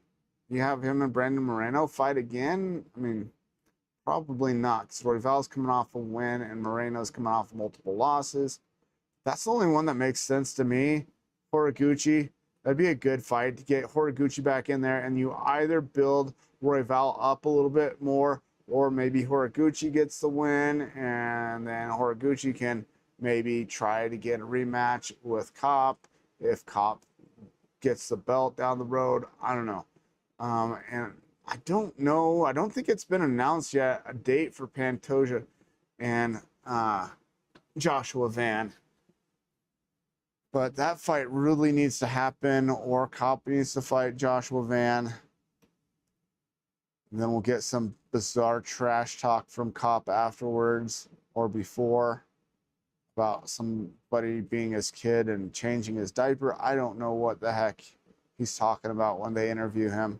you have him and Brandon Moreno fight again? I mean, probably not, because Royval's coming off a win and Moreno's coming off multiple losses. That's the only one that makes sense to me. Horiguchi, that'd be a good fight to get Horiguchi back in there, and you either build Royval up a little bit more, or maybe Horiguchi gets the win, and then Horiguchi can maybe try to get a rematch with Kape if Kape gets the belt down the road. I don't know. And I don't know. I don't think it's been announced yet, a date for Pantoja and Joshua Van. But that fight really needs to happen, or Cop needs to fight Joshua Van. And then we'll get some bizarre trash talk from Cop afterwards or before about somebody being his kid and changing his diaper. I don't know what the heck he's talking about when they interview him.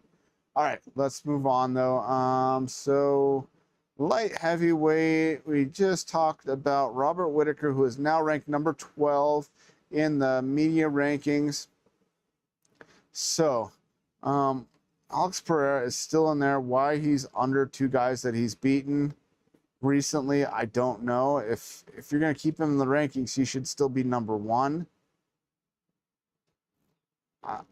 All right, let's move on though. So light heavyweight, we just talked about Robert Whittaker, who is now ranked number 12 in the media rankings. So, Alex Pereira is still in there. Why he's under two guys that he's beaten recently, I don't know. If you're going to keep him in the rankings, he should still be number 1.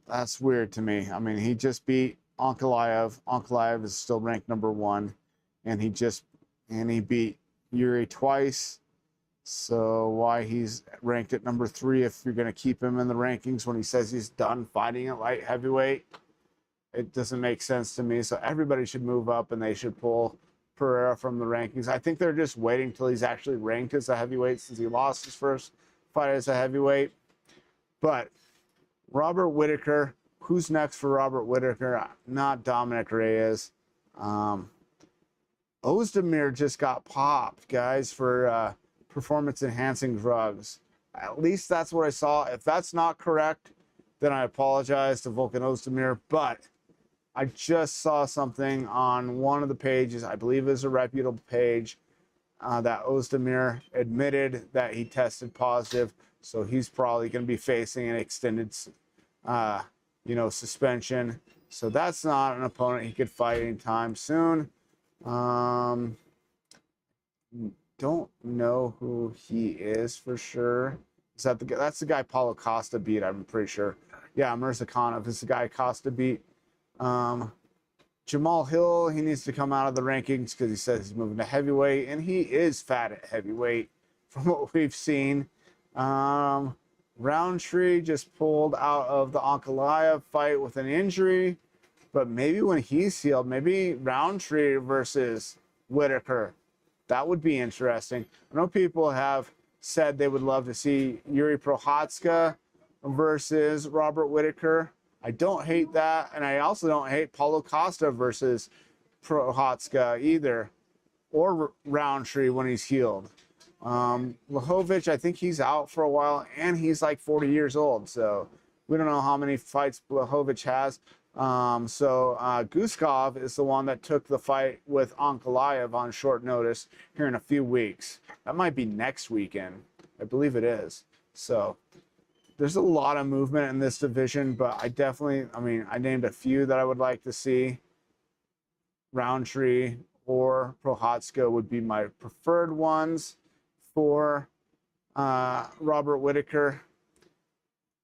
That's weird to me. I mean, he just beat Ankalaev. Ankalaev is still ranked number 1, and he beat Yuri twice. So why he's ranked at number 3 if you're going to keep him in the rankings when he says he's done fighting at light heavyweight? It doesn't make sense to me. So everybody should move up, and they should pull Pereira from the rankings. I think they're just waiting till he's actually ranked as a heavyweight, since he lost his first fight as a heavyweight. But Robert Whittaker, who's next for Robert Whittaker? Not Dominic Reyes. Ozdemir just got popped, guys, for performance-enhancing drugs. At least that's what I saw. If that's not correct, then I apologize to Volkan Ozdemir. But I just saw something on one of the pages, I believe it was a reputable page, that Ozdemir admitted that he tested positive. So he's probably going to be facing an extended, suspension. So that's not an opponent he could fight anytime soon. Don't know who he is for sure. Is that the guy? That's the guy Paulo Costa beat, I'm pretty sure. Yeah, Mirzakhanov is the guy Costa beat. Jamal Hill, he needs to come out of the rankings because he says he's moving to heavyweight, and he is fat at heavyweight from what we've seen. Roundtree just pulled out of the Ankalaev fight with an injury, but maybe when he's healed, maybe Roundtree versus Whittaker. That would be interesting. I know people have said they would love to see Yuri Prochazka versus Robert Whittaker. I don't hate that, and I also don't hate Paulo Costa versus Prochazka either, or Roundtree when he's healed. Blachowicz, I think he's out for a while, and he's like 40 years old, so we don't know how many fights Blachowicz has. Guskov is the one that took the fight with Ankalaev on short notice here in a few weeks. That might be next weekend. I believe it is. So there's a lot of movement in this division, but I named a few that I would like to see. Roundtree or Prochazka would be my preferred ones for Robert Whittaker,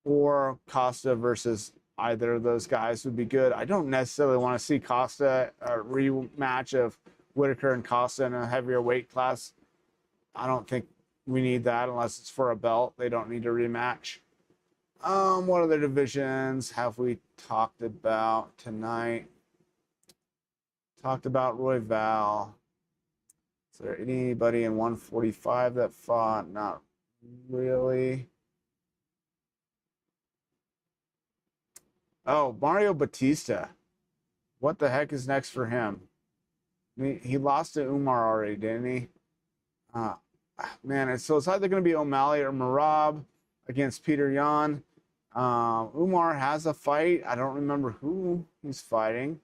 or Costa versus either of those guys would be good. I don't necessarily want to see Costa, a rematch of Whittaker and Costa in a heavier weight class. I don't think we need that unless it's for a belt. They don't need a rematch. What other divisions have we talked about tonight? Talked about Royval. Is there anybody in 145 that fought? Not really. Oh, Mario Batista. What the heck is next for him? He lost to Umar already, didn't he? It's either going to be O'Malley or Merab against Peter Yan. Umar has a fight. I don't remember who he's fighting.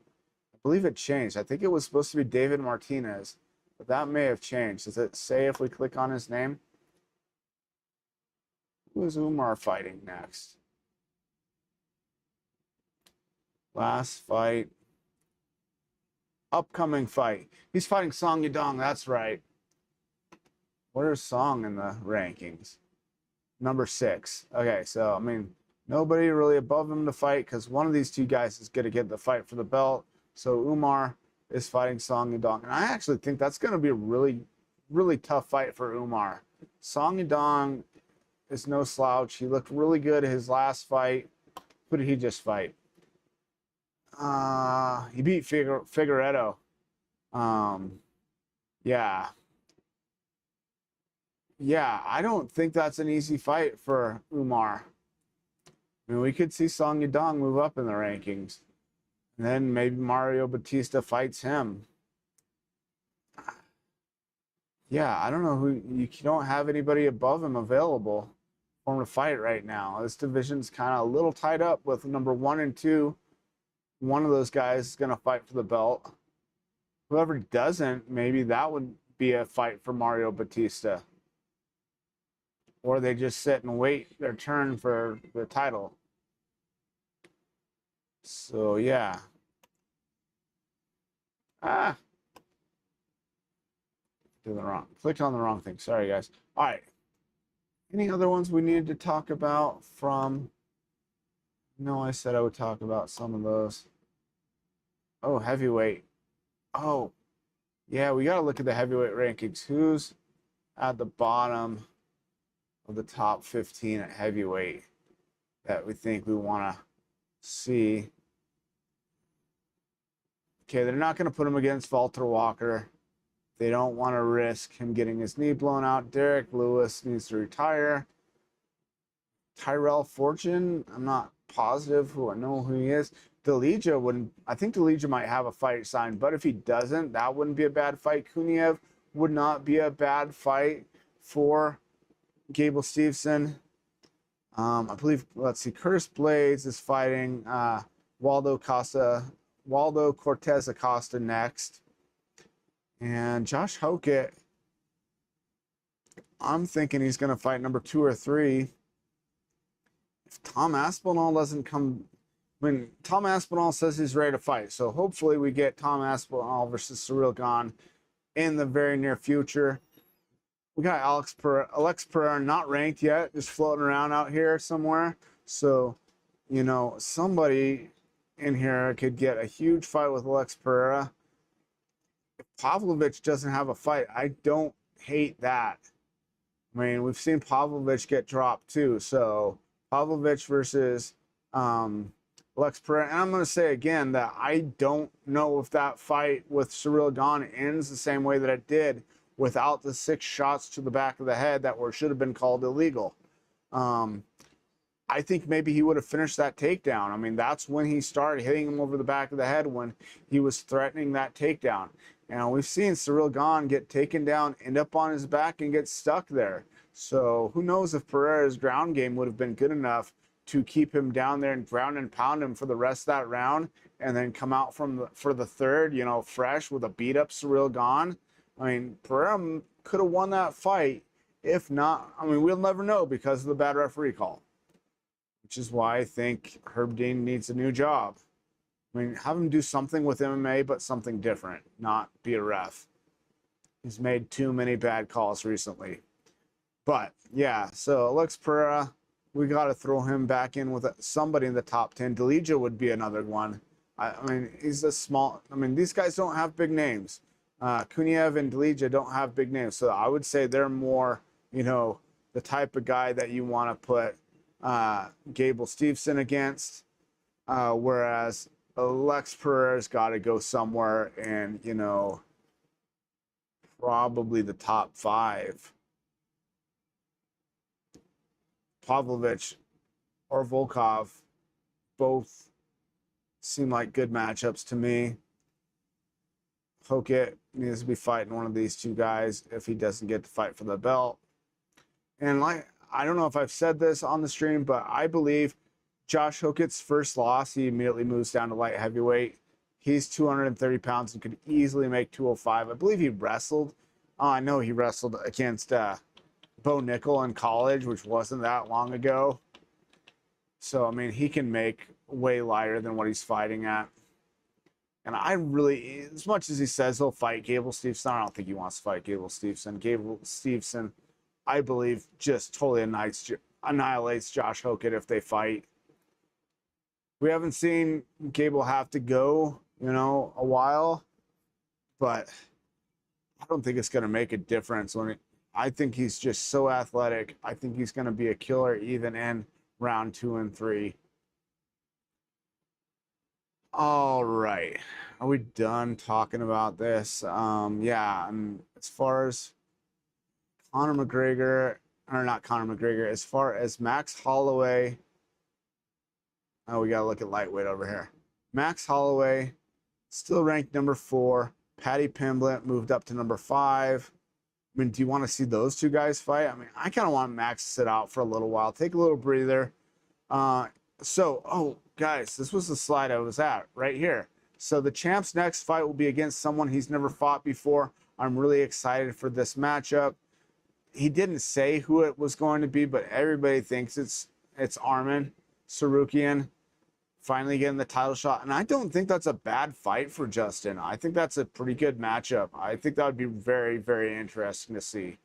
I believe it changed. I think it was supposed to be David Martinez, but that may have changed. Does it say if we click on his name? Who is Umar fighting next? Last fight. Upcoming fight. He's fighting Song Yadong. That's right. Where's Song in the rankings? Number 6. Okay, so, nobody really above him to fight because one of these two guys is going to get the fight for the belt. So Umar is fighting Song Yadong. And I actually think that's going to be a really, really tough fight for Umar. Song Yadong is no slouch. He looked really good in his last fight. Who did he just fight? He beat Figueiredo. Yeah, I don't think that's an easy fight for Umar. I mean, we could see Song Yadong move up in the rankings. And then maybe Mario Batista fights him. Yeah, I don't know who. You don't have anybody above him available for him to fight right now. This division's kind of a little tied up with number 1 and 2. One of those guys is going to fight for the belt. Whoever doesn't, maybe that would be a fight for Mario Batista. Or they just sit and wait their turn for the title. So, yeah. Clicked on the wrong thing. Sorry, guys. All right. Any other ones we needed to talk about from... No, I said I would talk about some of those. Oh, heavyweight. Oh, yeah, we got to look at the heavyweight rankings. Who's at the bottom of the top 15 at heavyweight that we think we want to see? Okay, they're not going to put him against Walter Walker. They don't want to risk him getting his knee blown out. Derek Lewis needs to retire. Tyrell Fortune, I'm not positive who I know who he is. Delija wouldn't. I think Delija might have a fight signed, but if he doesn't, that wouldn't be a bad fight. Kuniev would not be a bad fight for Gable Steveson. I believe. Let's see. Curtis Blades is fighting Waldo Cortez Acosta next, and Josh Hokett. I'm thinking he's going to fight number 2 or 3. If Tom Aspinall doesn't come, Tom Aspinall says he's ready to fight, so hopefully we get Tom Aspinall versus Ciryl Gane in the very near future. We got Alex Pereira, not ranked yet, just floating around out here somewhere. So, you know, somebody in here could get a huge fight with Alex Pereira. If Pavlovich doesn't have a fight, I don't hate that. I mean, we've seen Pavlovich get dropped too, so Pavlovich versus Alex Pereira. And I'm going to say again that I don't know if that fight with Ciryl Gane ends the same way that it did without the 6 shots to the back of the head that should have been called illegal. I think maybe he would have finished that takedown. I mean, that's when he started hitting him over the back of the head, when he was threatening that takedown. And we've seen Ciryl Gane get taken down, end up on his back, and get stuck there. So who knows if Pereira's ground game would have been good enough to keep him down there and ground and pound him for the rest of that round, and then come out for the third, you know, fresh with a beat up Ciryl Gane. I mean, Pereira could have won that fight. If not, I mean, we'll never know because of the bad referee call, which is why I think Herb Dean needs a new job. I mean, have him do something with MMA, but something different, not be a ref. He's made too many bad calls recently. But, yeah, so Alex Pereira, we got to throw him back in with somebody in the top 10. Delija would be another one. I mean, he's a small... I mean, these guys don't have big names. Kuniev and Delija don't have big names. So I would say they're more, you know, the type of guy that you want to put Gable Steveson against. Whereas Alex Pereira's got to go somewhere in, you know, probably the top 5. Pavlovich or Volkov both seem like good matchups to me. Hokett needs to be fighting one of these 2 guys if he doesn't get to fight for the belt. And like, I don't know if I've said this on the stream, but I believe Josh Hokett's first loss, he immediately moves down to light heavyweight. He's 230 pounds and could easily make 205. I believe he wrestled. I know he wrestled against Bo Nickel in college, which wasn't that long ago. So, I mean, he can make way lighter than what he's fighting at. And I really, as much as he says he'll fight Gable Steveson, I don't think he wants to fight Gable Steveson. Gable Steveson, I believe, just totally annihilates Josh Hokett if they fight. We haven't seen Gable have to go, you know, a while, but I don't think it's going to make a difference. I think he's just so athletic. I think he's going to be a killer even in round 2 and 3. All right. Are we done talking about this? Yeah, and as far as Conor McGregor, or not Conor McGregor, as far as Max Holloway Oh, we got to look at lightweight over here. Max Holloway, still ranked number 4. Paddy Pimblett moved up to number 5. I mean, do you want to see those two guys fight? I mean, I kind of want Max to sit out for a little while, take a little breather. Oh, guys, this was the slide I was at right here. So the champ's next fight will be against someone he's never fought before. I'm really excited for this matchup. He didn't say who it was going to be, but everybody thinks it's Arman Tsarukyan finally getting the title shot. And I don't think that's a bad fight for Justin. I think that's a pretty good matchup. I think that would be very, very interesting to see.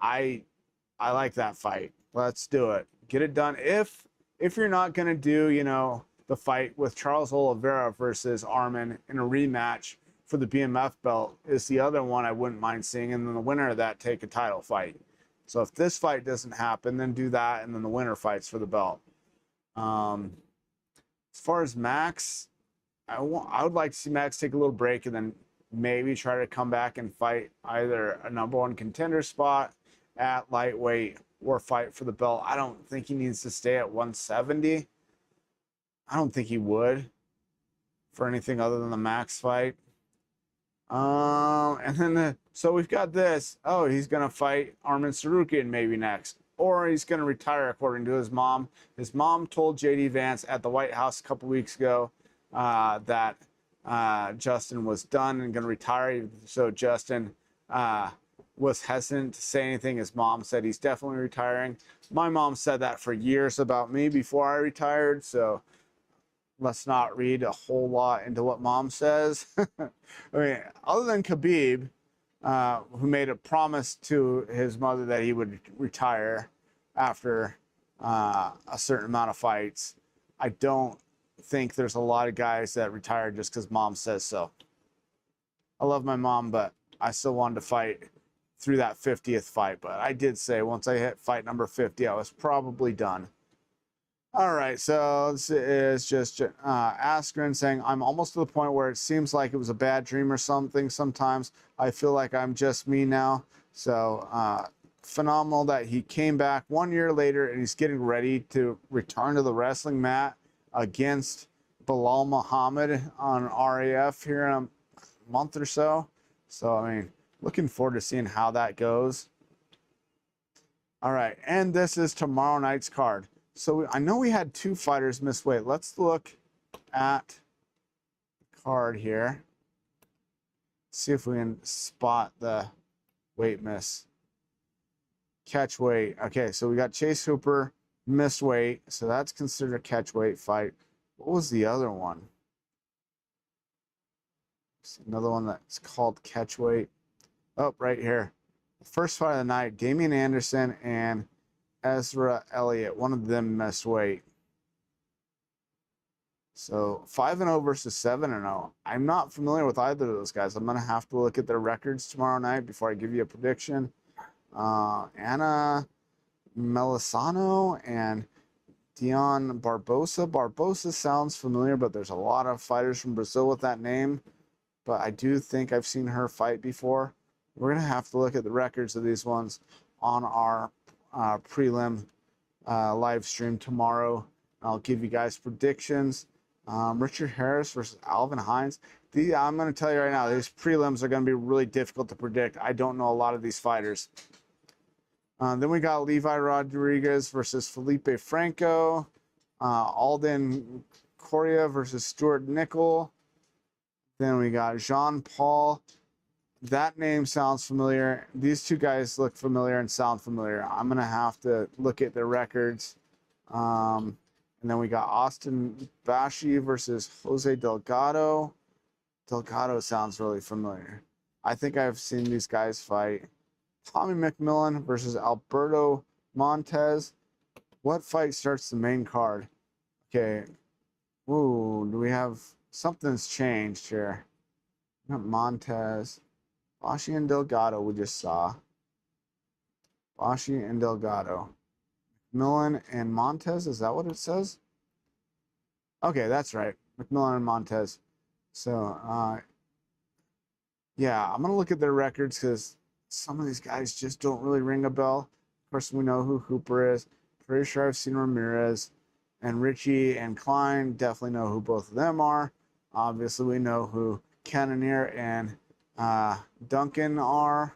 I like that fight. Let's do it. Get it done. If you're not going to do, you know, the fight with Charles Oliveira versus Arman in a rematch for the BMF belt is the other one I wouldn't mind seeing. And then the winner of that take a title fight. So if this fight doesn't happen, then do that. And then the winner fights for the belt. As far as Max, I would like to see Max take a little break and then maybe try to come back and fight either a number 1 contender spot at lightweight or fight for the belt. I don't think he needs to stay at 170. I don't think he would for anything other than the Max fight. And then so we've got this. Oh, he's gonna fight Arman Tsarukyan maybe next, or he's gonna retire according to his mom. His mom told JD Vance at the White House a couple weeks ago that Justin was done and gonna retire. So Justin was hesitant to say anything. His mom said he's definitely retiring. My mom said that for years about me before I retired. So let's not read a whole lot into what mom says. I mean, other than Khabib, who made a promise to his mother that he would retire after a certain amount of fights, I don't think there's a lot of guys that retire just because mom says so. I love my mom, but I still wanted to fight through that 50th fight. But I did say once I hit fight number 50, I was probably done. All right, so this is just Askren saying, I'm almost to the point where it seems like it was a bad dream or something sometimes. I feel like I'm just me now. So phenomenal that he came back 1 year later and he's getting ready to return to the wrestling mat against Bilal Muhammad on RAF here in a month or so. So, I mean, looking forward to seeing how that goes. All right, and this is tomorrow night's card. So I know we had 2 fighters miss weight. Let's look at the card here. See if we can spot the weight miss. Catch weight. Okay, so we got Chase Hooper missed weight. So that's considered a catch weight fight. What was the other one? Another one that's called catch weight. Oh, right here. The first fight of the night, Damian Anderson and Ezra Elliott, one of them missed weight. So 5-0 versus 7-0. I'm not familiar with either of those guys. I'm going to have to look at their records tomorrow night before I give you a prediction. Anna Melisano and Dion Barbosa. Barbosa sounds familiar, but there's a lot of fighters from Brazil with that name. But I do think I've seen her fight before. We're going to have to look at the records of these ones on our prelim live stream tomorrow. I'll give you guys predictions. Richard Harris versus Alvin Hines. I'm going to tell you right now, these prelims are going to be really difficult to predict. I don't know a lot of these fighters. Then we got Levi Rodriguez versus Felipe Franco. Alden Correa versus Stuart Nickel. Then we got Jean Paul. That name sounds familiar. These 2 guys look familiar and sound familiar. I'm going to have to look at their records. And then we got Austin Bashi versus Jose Delgado. Delgado sounds really familiar. I think I've seen these guys fight. Tommy McMillan versus Alberto Montez. What fight starts the main card? Okay. Ooh, do we have... Something's changed here. Not Montez. Bashi and Delgado we just saw. Bashi and Delgado. McMillan and Montez, is that what it says? Okay, that's right. McMillan and Montez. So, yeah, I'm going to look at their records because some of these guys just don't really ring a bell. Of course, we know who Hooper is. Pretty sure I've seen Ramirez. and Richie and Klein, definitely know who both of them are. Obviously, we know who Cannonier and Duncan are.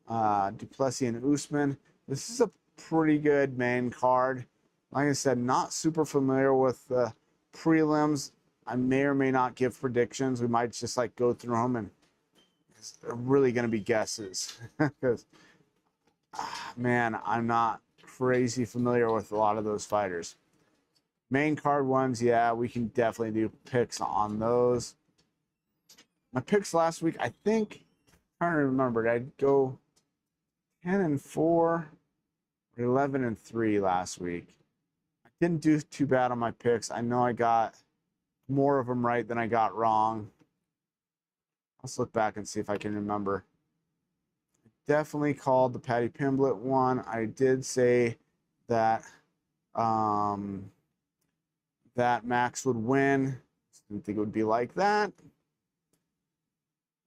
Duplessis and Usman. This is a pretty good main card. Like I said, not super familiar with the prelims. I may or may not give predictions. We might just like go through them, and it's really going to be guesses because, man, I'm not crazy familiar with a lot of those fighters. Main card ones, yeah, we can definitely do picks on those. My picks last week, I think, I'm trying to remember, did I go 10-4 or 11-3 last week? I didn't do too bad on my picks. I know I got more of them right than I got wrong. Let's look back and see if I can remember. Definitely called the Paddy Pimblett one. I did say that that Max would win. Didn't think it would be like that.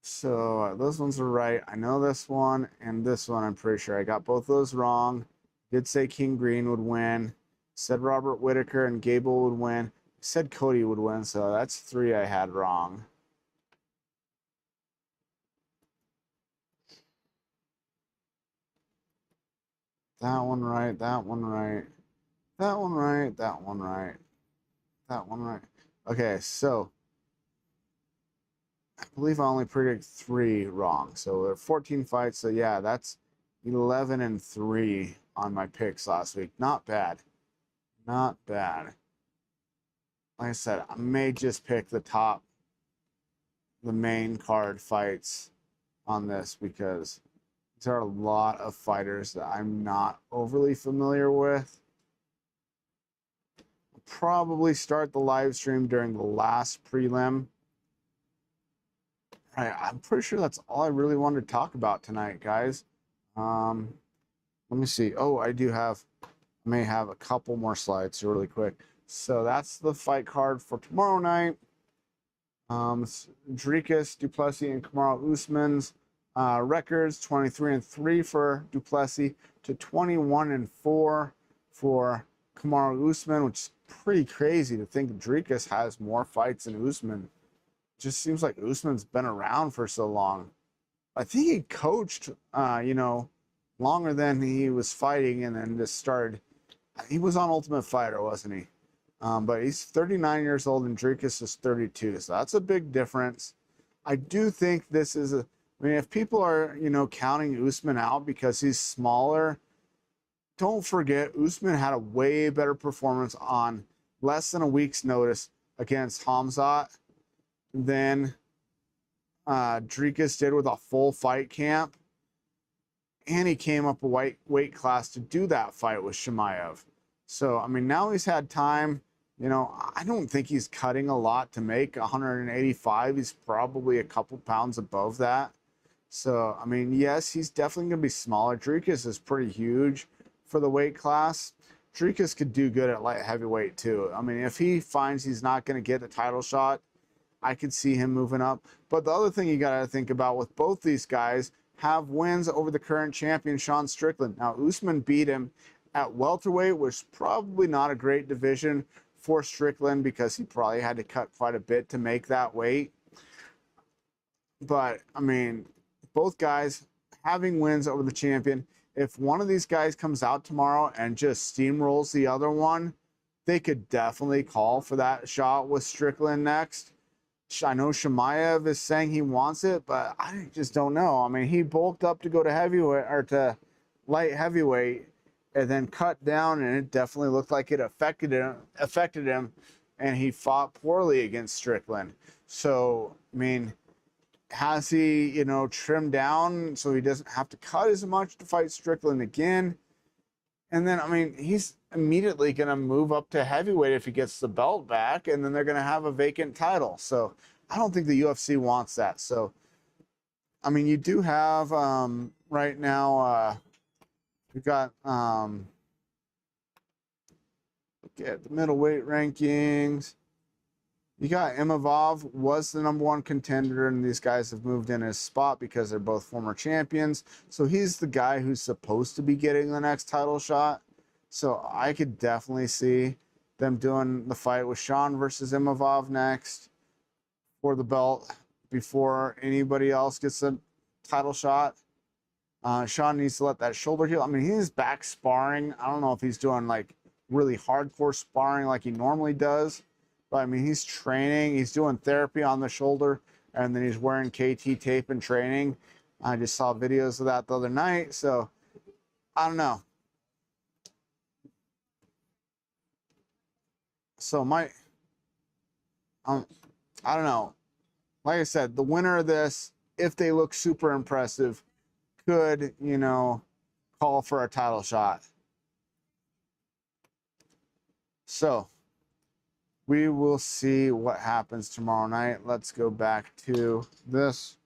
So those ones are right. I know this one and this one, I'm pretty sure I got both those wrong. Did say King Green would win. Said Robert Whitaker and Gable would win. Said Cody would win, so that's 3 I had wrong. That one right, that one right, that one right, that one right, that one right. Okay, so I believe I only predicted 3 wrong. So there are 14 fights. So yeah, that's 11-3 on my picks last week. Not bad. Not bad. Like I said, I may just pick the main card fights on this because these are a lot of fighters that I'm not overly familiar with. I'll probably start the live stream during the last prelim. All right, I'm pretty sure that's all I really wanted to talk about tonight, guys. Let me see. Oh, I may have a couple more slides really quick. So that's the fight card for tomorrow night. Dricus, Duplessis, and Kamaru Usman's records: 23-3 for Duplessis to 21-4 for Kamaru Usman, which is pretty crazy to think Dricus has more fights than Usman. Just seems like Usman's been around for so long. I think he coached, longer than he was fighting, and then just started. He was on Ultimate Fighter, wasn't he? But he's 39 years old and Dricus is 32, so that's a big difference. I do think this is if people are, counting Usman out because he's smaller, don't forget Usman had a way better performance on less than a week's notice against Hamzat than Dricus did with a full fight camp. And he came up a weight class to do that fight with Chimaev. So, now he's had time. I don't think he's cutting a lot to make 185. He's probably a couple pounds above that. So, yes, he's definitely going to be smaller. Dricus is pretty huge for the weight class. Dricus could do good at light heavyweight, too. If he finds he's not going to get a title shot, I could see him moving up. But the other thing you got to think about with both these guys have wins over the current champion, Sean Strickland. Now, Usman beat him at welterweight, which is probably not a great division for Strickland because he probably had to cut quite a bit to make that weight. But, both guys having wins over the champion. If one of these guys comes out tomorrow and just steamrolls the other one, they could definitely call for that shot with Strickland next. I know Chimaev is saying he wants it, but I just don't know. He bulked up to go to heavyweight or to light heavyweight and then cut down, and it definitely looked like it affected him, and he fought poorly against Strickland. So, has he, trimmed down so he doesn't have to cut as much to fight Strickland again? And then, he's immediately going to move up to heavyweight if he gets the belt back, and then they're going to have a vacant title. So I don't think the UFC wants that. So, you do have right now, we've got, look at the middleweight rankings. You got Imavov was the #1 contender, and these guys have moved in his spot because they're both former champions. So he's the guy who's supposed to be getting the next title shot. So I could definitely see them doing the fight with Sean versus Imavov next for the belt before anybody else gets a title shot. Sean needs to let that shoulder heal. I mean, he's back sparring. I don't know if he's doing like really hardcore sparring like he normally does, but I mean, he's training. He's doing therapy on the shoulder, and then he's wearing KT tape and training. I just saw videos of that the other night, so I don't know. So I don't know. Like I said, the winner of this, if they look super impressive, could, you know, call for a title shot. So we will see what happens tomorrow night. Let's go back to this.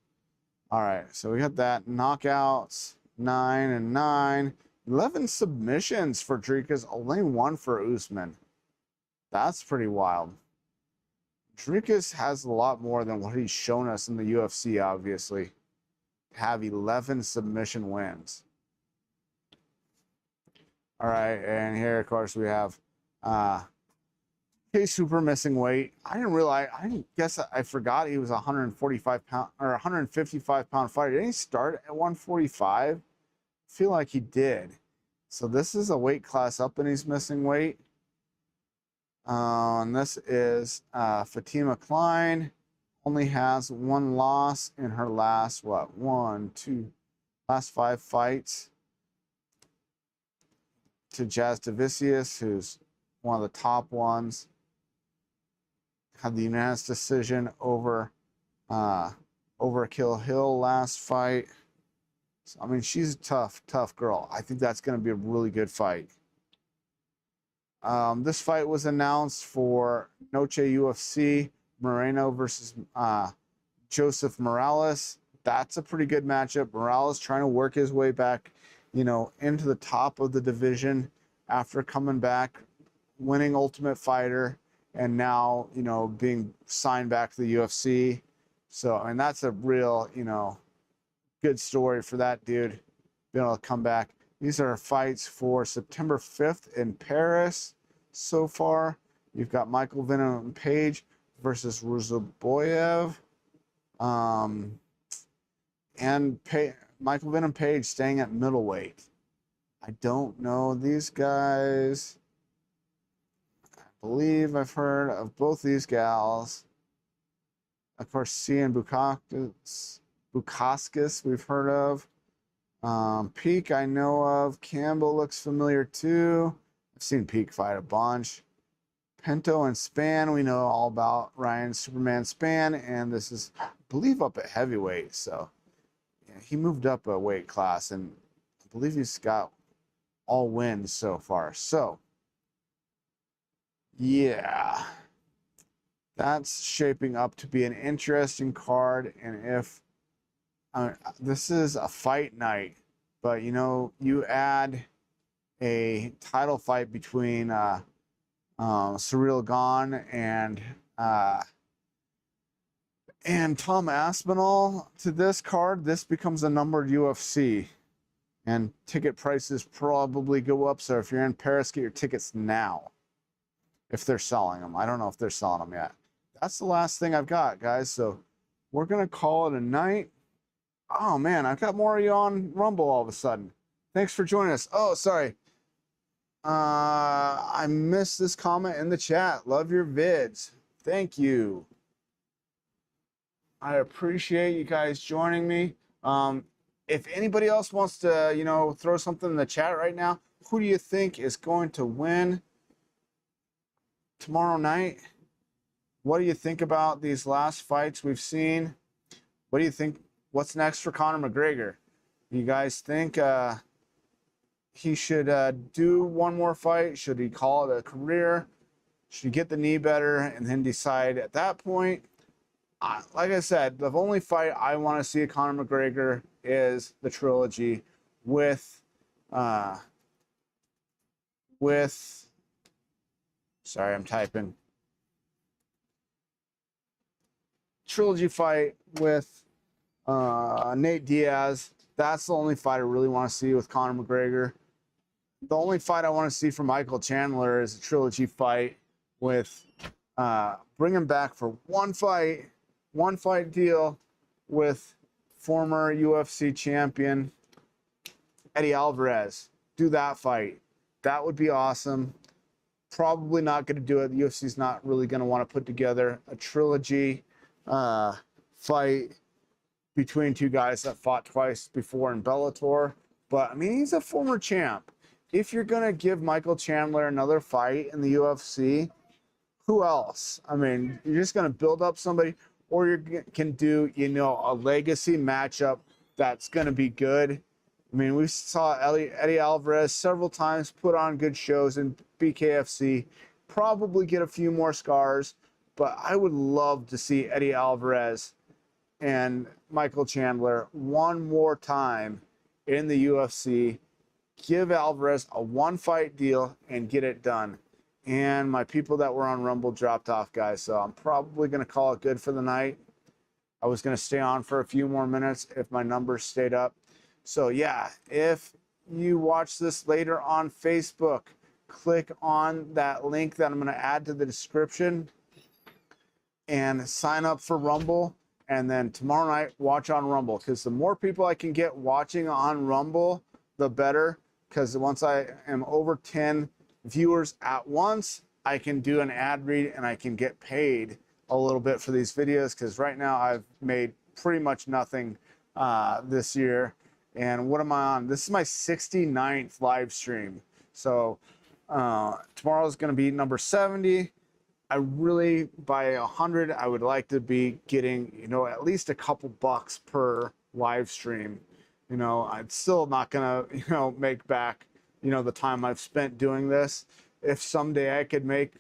All right, so we got that. Knockouts, 9 and 9. 11 submissions for Dricus, only 1 for Usman. That's pretty wild. Dricus has a lot more than what he's shown us in the UFC, obviously. Have 11 submission wins. All right, and here, of course, we have he's super missing weight. I forgot he was 145 pound or 155 pound fighter. Didn't he start at 145? I feel like he did. So this is a weight class up, and he's missing weight. And this is Fatima Klein. Only has 1 loss in her last, last 5 fights. To Jazz Davicius, who's one of the top ones. Had the unanimous decision over Overkill Hill last fight. So, I mean, she's a tough girl. I think that's going to be a really good fight. This fight was announced for Noche UFC, Moreno versus Joseph Morales. That's a pretty good matchup. Morales trying to work his way back, you know, into the top of the division after coming back, winning Ultimate Fighter, and now, you know, being signed back to the UFC. So, I mean, that's a real, you know, good story for that dude, being able to come back. These are fights for September 5th in Paris so far. You've got Michael Venom Page versus Ruzaboyev. Michael Venom Page staying at middleweight. I don't know these guys. I believe I've heard of both these gals. Of course, Cian Bukauskas we've heard of. Peak I know of. Campbell looks familiar too. I've seen Peak fight a bunch. Pinto and Span, we know all about Ryan Superman Span, and this is, I believe, up at heavyweight. So yeah, he moved up a weight class, and I believe he's got all wins so far. So yeah, that's shaping up to be an interesting card. And if this is a fight night, but you know, you add a title fight between Cyril Gane and Tom Aspinall to this card, this becomes a numbered UFC, and ticket prices probably go up. So if you're in Paris, get your tickets now if they're selling them. I don't know if they're selling them yet. That's the last thing I've got, guys. So we're gonna call it a night. Oh man, I've got more of you on Rumble all of a sudden. Thanks for joining us. Oh, sorry. I missed this comment in the chat. Love your vids. Thank you. I appreciate you guys joining me. If anybody else wants to, you know, throw something in the chat right now, who do you think is going to win tomorrow night? What do you think about these last fights we've seen? What do you think? What's next for Conor McGregor? You guys think he should do one more fight? Should he call it a career? Should he get the knee better and then decide at that point? Like I said, the only fight I want to see of Conor McGregor is the trilogy with sorry, I'm typing. Trilogy fight with Nate Diaz. That's the only fight I really want to see with Conor McGregor. the only fight I want to see from Michael Chandler is a trilogy fight with bring him back for one fight deal with former UFC champion Eddie Alvarez. Do that fight. That would be awesome. Probably not going to do it. The UFC's not really going to want to put together a trilogy fight between two guys that fought twice before in Bellator. But I mean, he's a former champ. If you're going to give Michael Chandler another fight in the UFC, who else? I mean, you're just going to build up somebody, or you can do, you know, a legacy matchup that's going to be good. I mean, we saw Eddie Alvarez several times put on good shows in BKFC, probably get a few more scars, but I would love to see Eddie Alvarez and Michael Chandler one more time in the UFC. Give Alvarez a one-fight deal and get it done. And my people that were on Rumble dropped off, guys, so I'm probably going to call it good for the night. I was going to stay on for a few more minutes if my numbers stayed up. So yeah, if you watch this later on Facebook, click on that link that I'm going to add to the description and sign up for Rumble. And then tomorrow night, watch on Rumble, because the more people I can get watching on Rumble, the better. Because once I am over 10 viewers at once, I can do an ad read and I can get paid a little bit for these videos. Because right now I've made pretty much nothing this year. And what am I on? This is my 69th live stream. So tomorrow is going to be number 70. I really, by 100, I would like to be getting, you know, at least a couple bucks per live stream. You know, I'm still not going to, you know, make back, you know, the time I've spent doing this. If someday I could make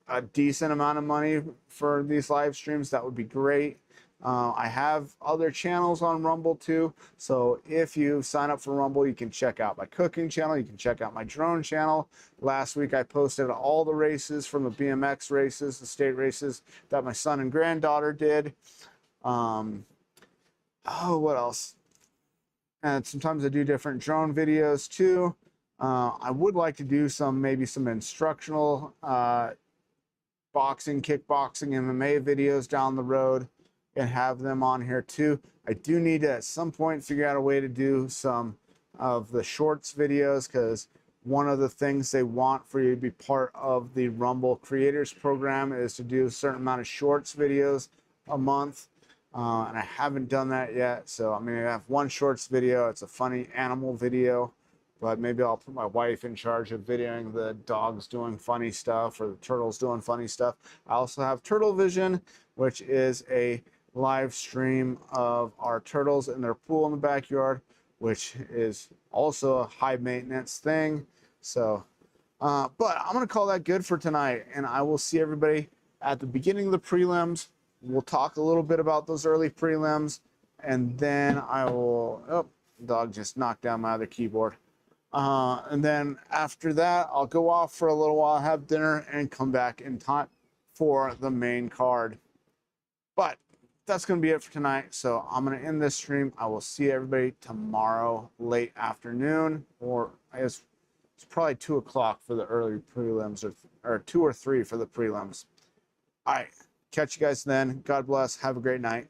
a decent amount of money for these live streams, that would be great. I have other channels on Rumble too. So if you sign up for Rumble, you can check out my cooking channel. You can check out my drone channel. Last week, I posted all the races from the BMX races, the state races that my son and granddaughter did. Oh, what else? And sometimes I do different drone videos too. I would like to do maybe some instructional boxing, kickboxing, MMA videos down the road and have them on here too. I do need to at some point figure out a way to do some of the shorts videos, because one of the things they want for you to be part of the Rumble Creators Program is to do a certain amount of shorts videos a month. And I haven't done that yet. So I'm going to have one shorts video. It's a funny animal video, but maybe I'll put my wife in charge of videoing the dogs doing funny stuff or the turtles doing funny stuff. I also have Turtle Vision, which is a live stream of our turtles in their pool in the backyard, which is also a high maintenance thing. So, but I'm going to call that good for tonight, and I will see everybody at the beginning of the prelims. We'll talk a little bit about those early prelims, and then I will, oh, the dog just knocked down my other keyboard. And then after that, I'll go off for a little while, have dinner, and come back in time for the main card. But that's going to be it for tonight. So I'm going to end this stream. I will see everybody tomorrow late afternoon, or I guess it's probably 2 o'clock for the early prelims, or 2 or 3 for the prelims. All right. Catch you guys then. God bless. Have a great night.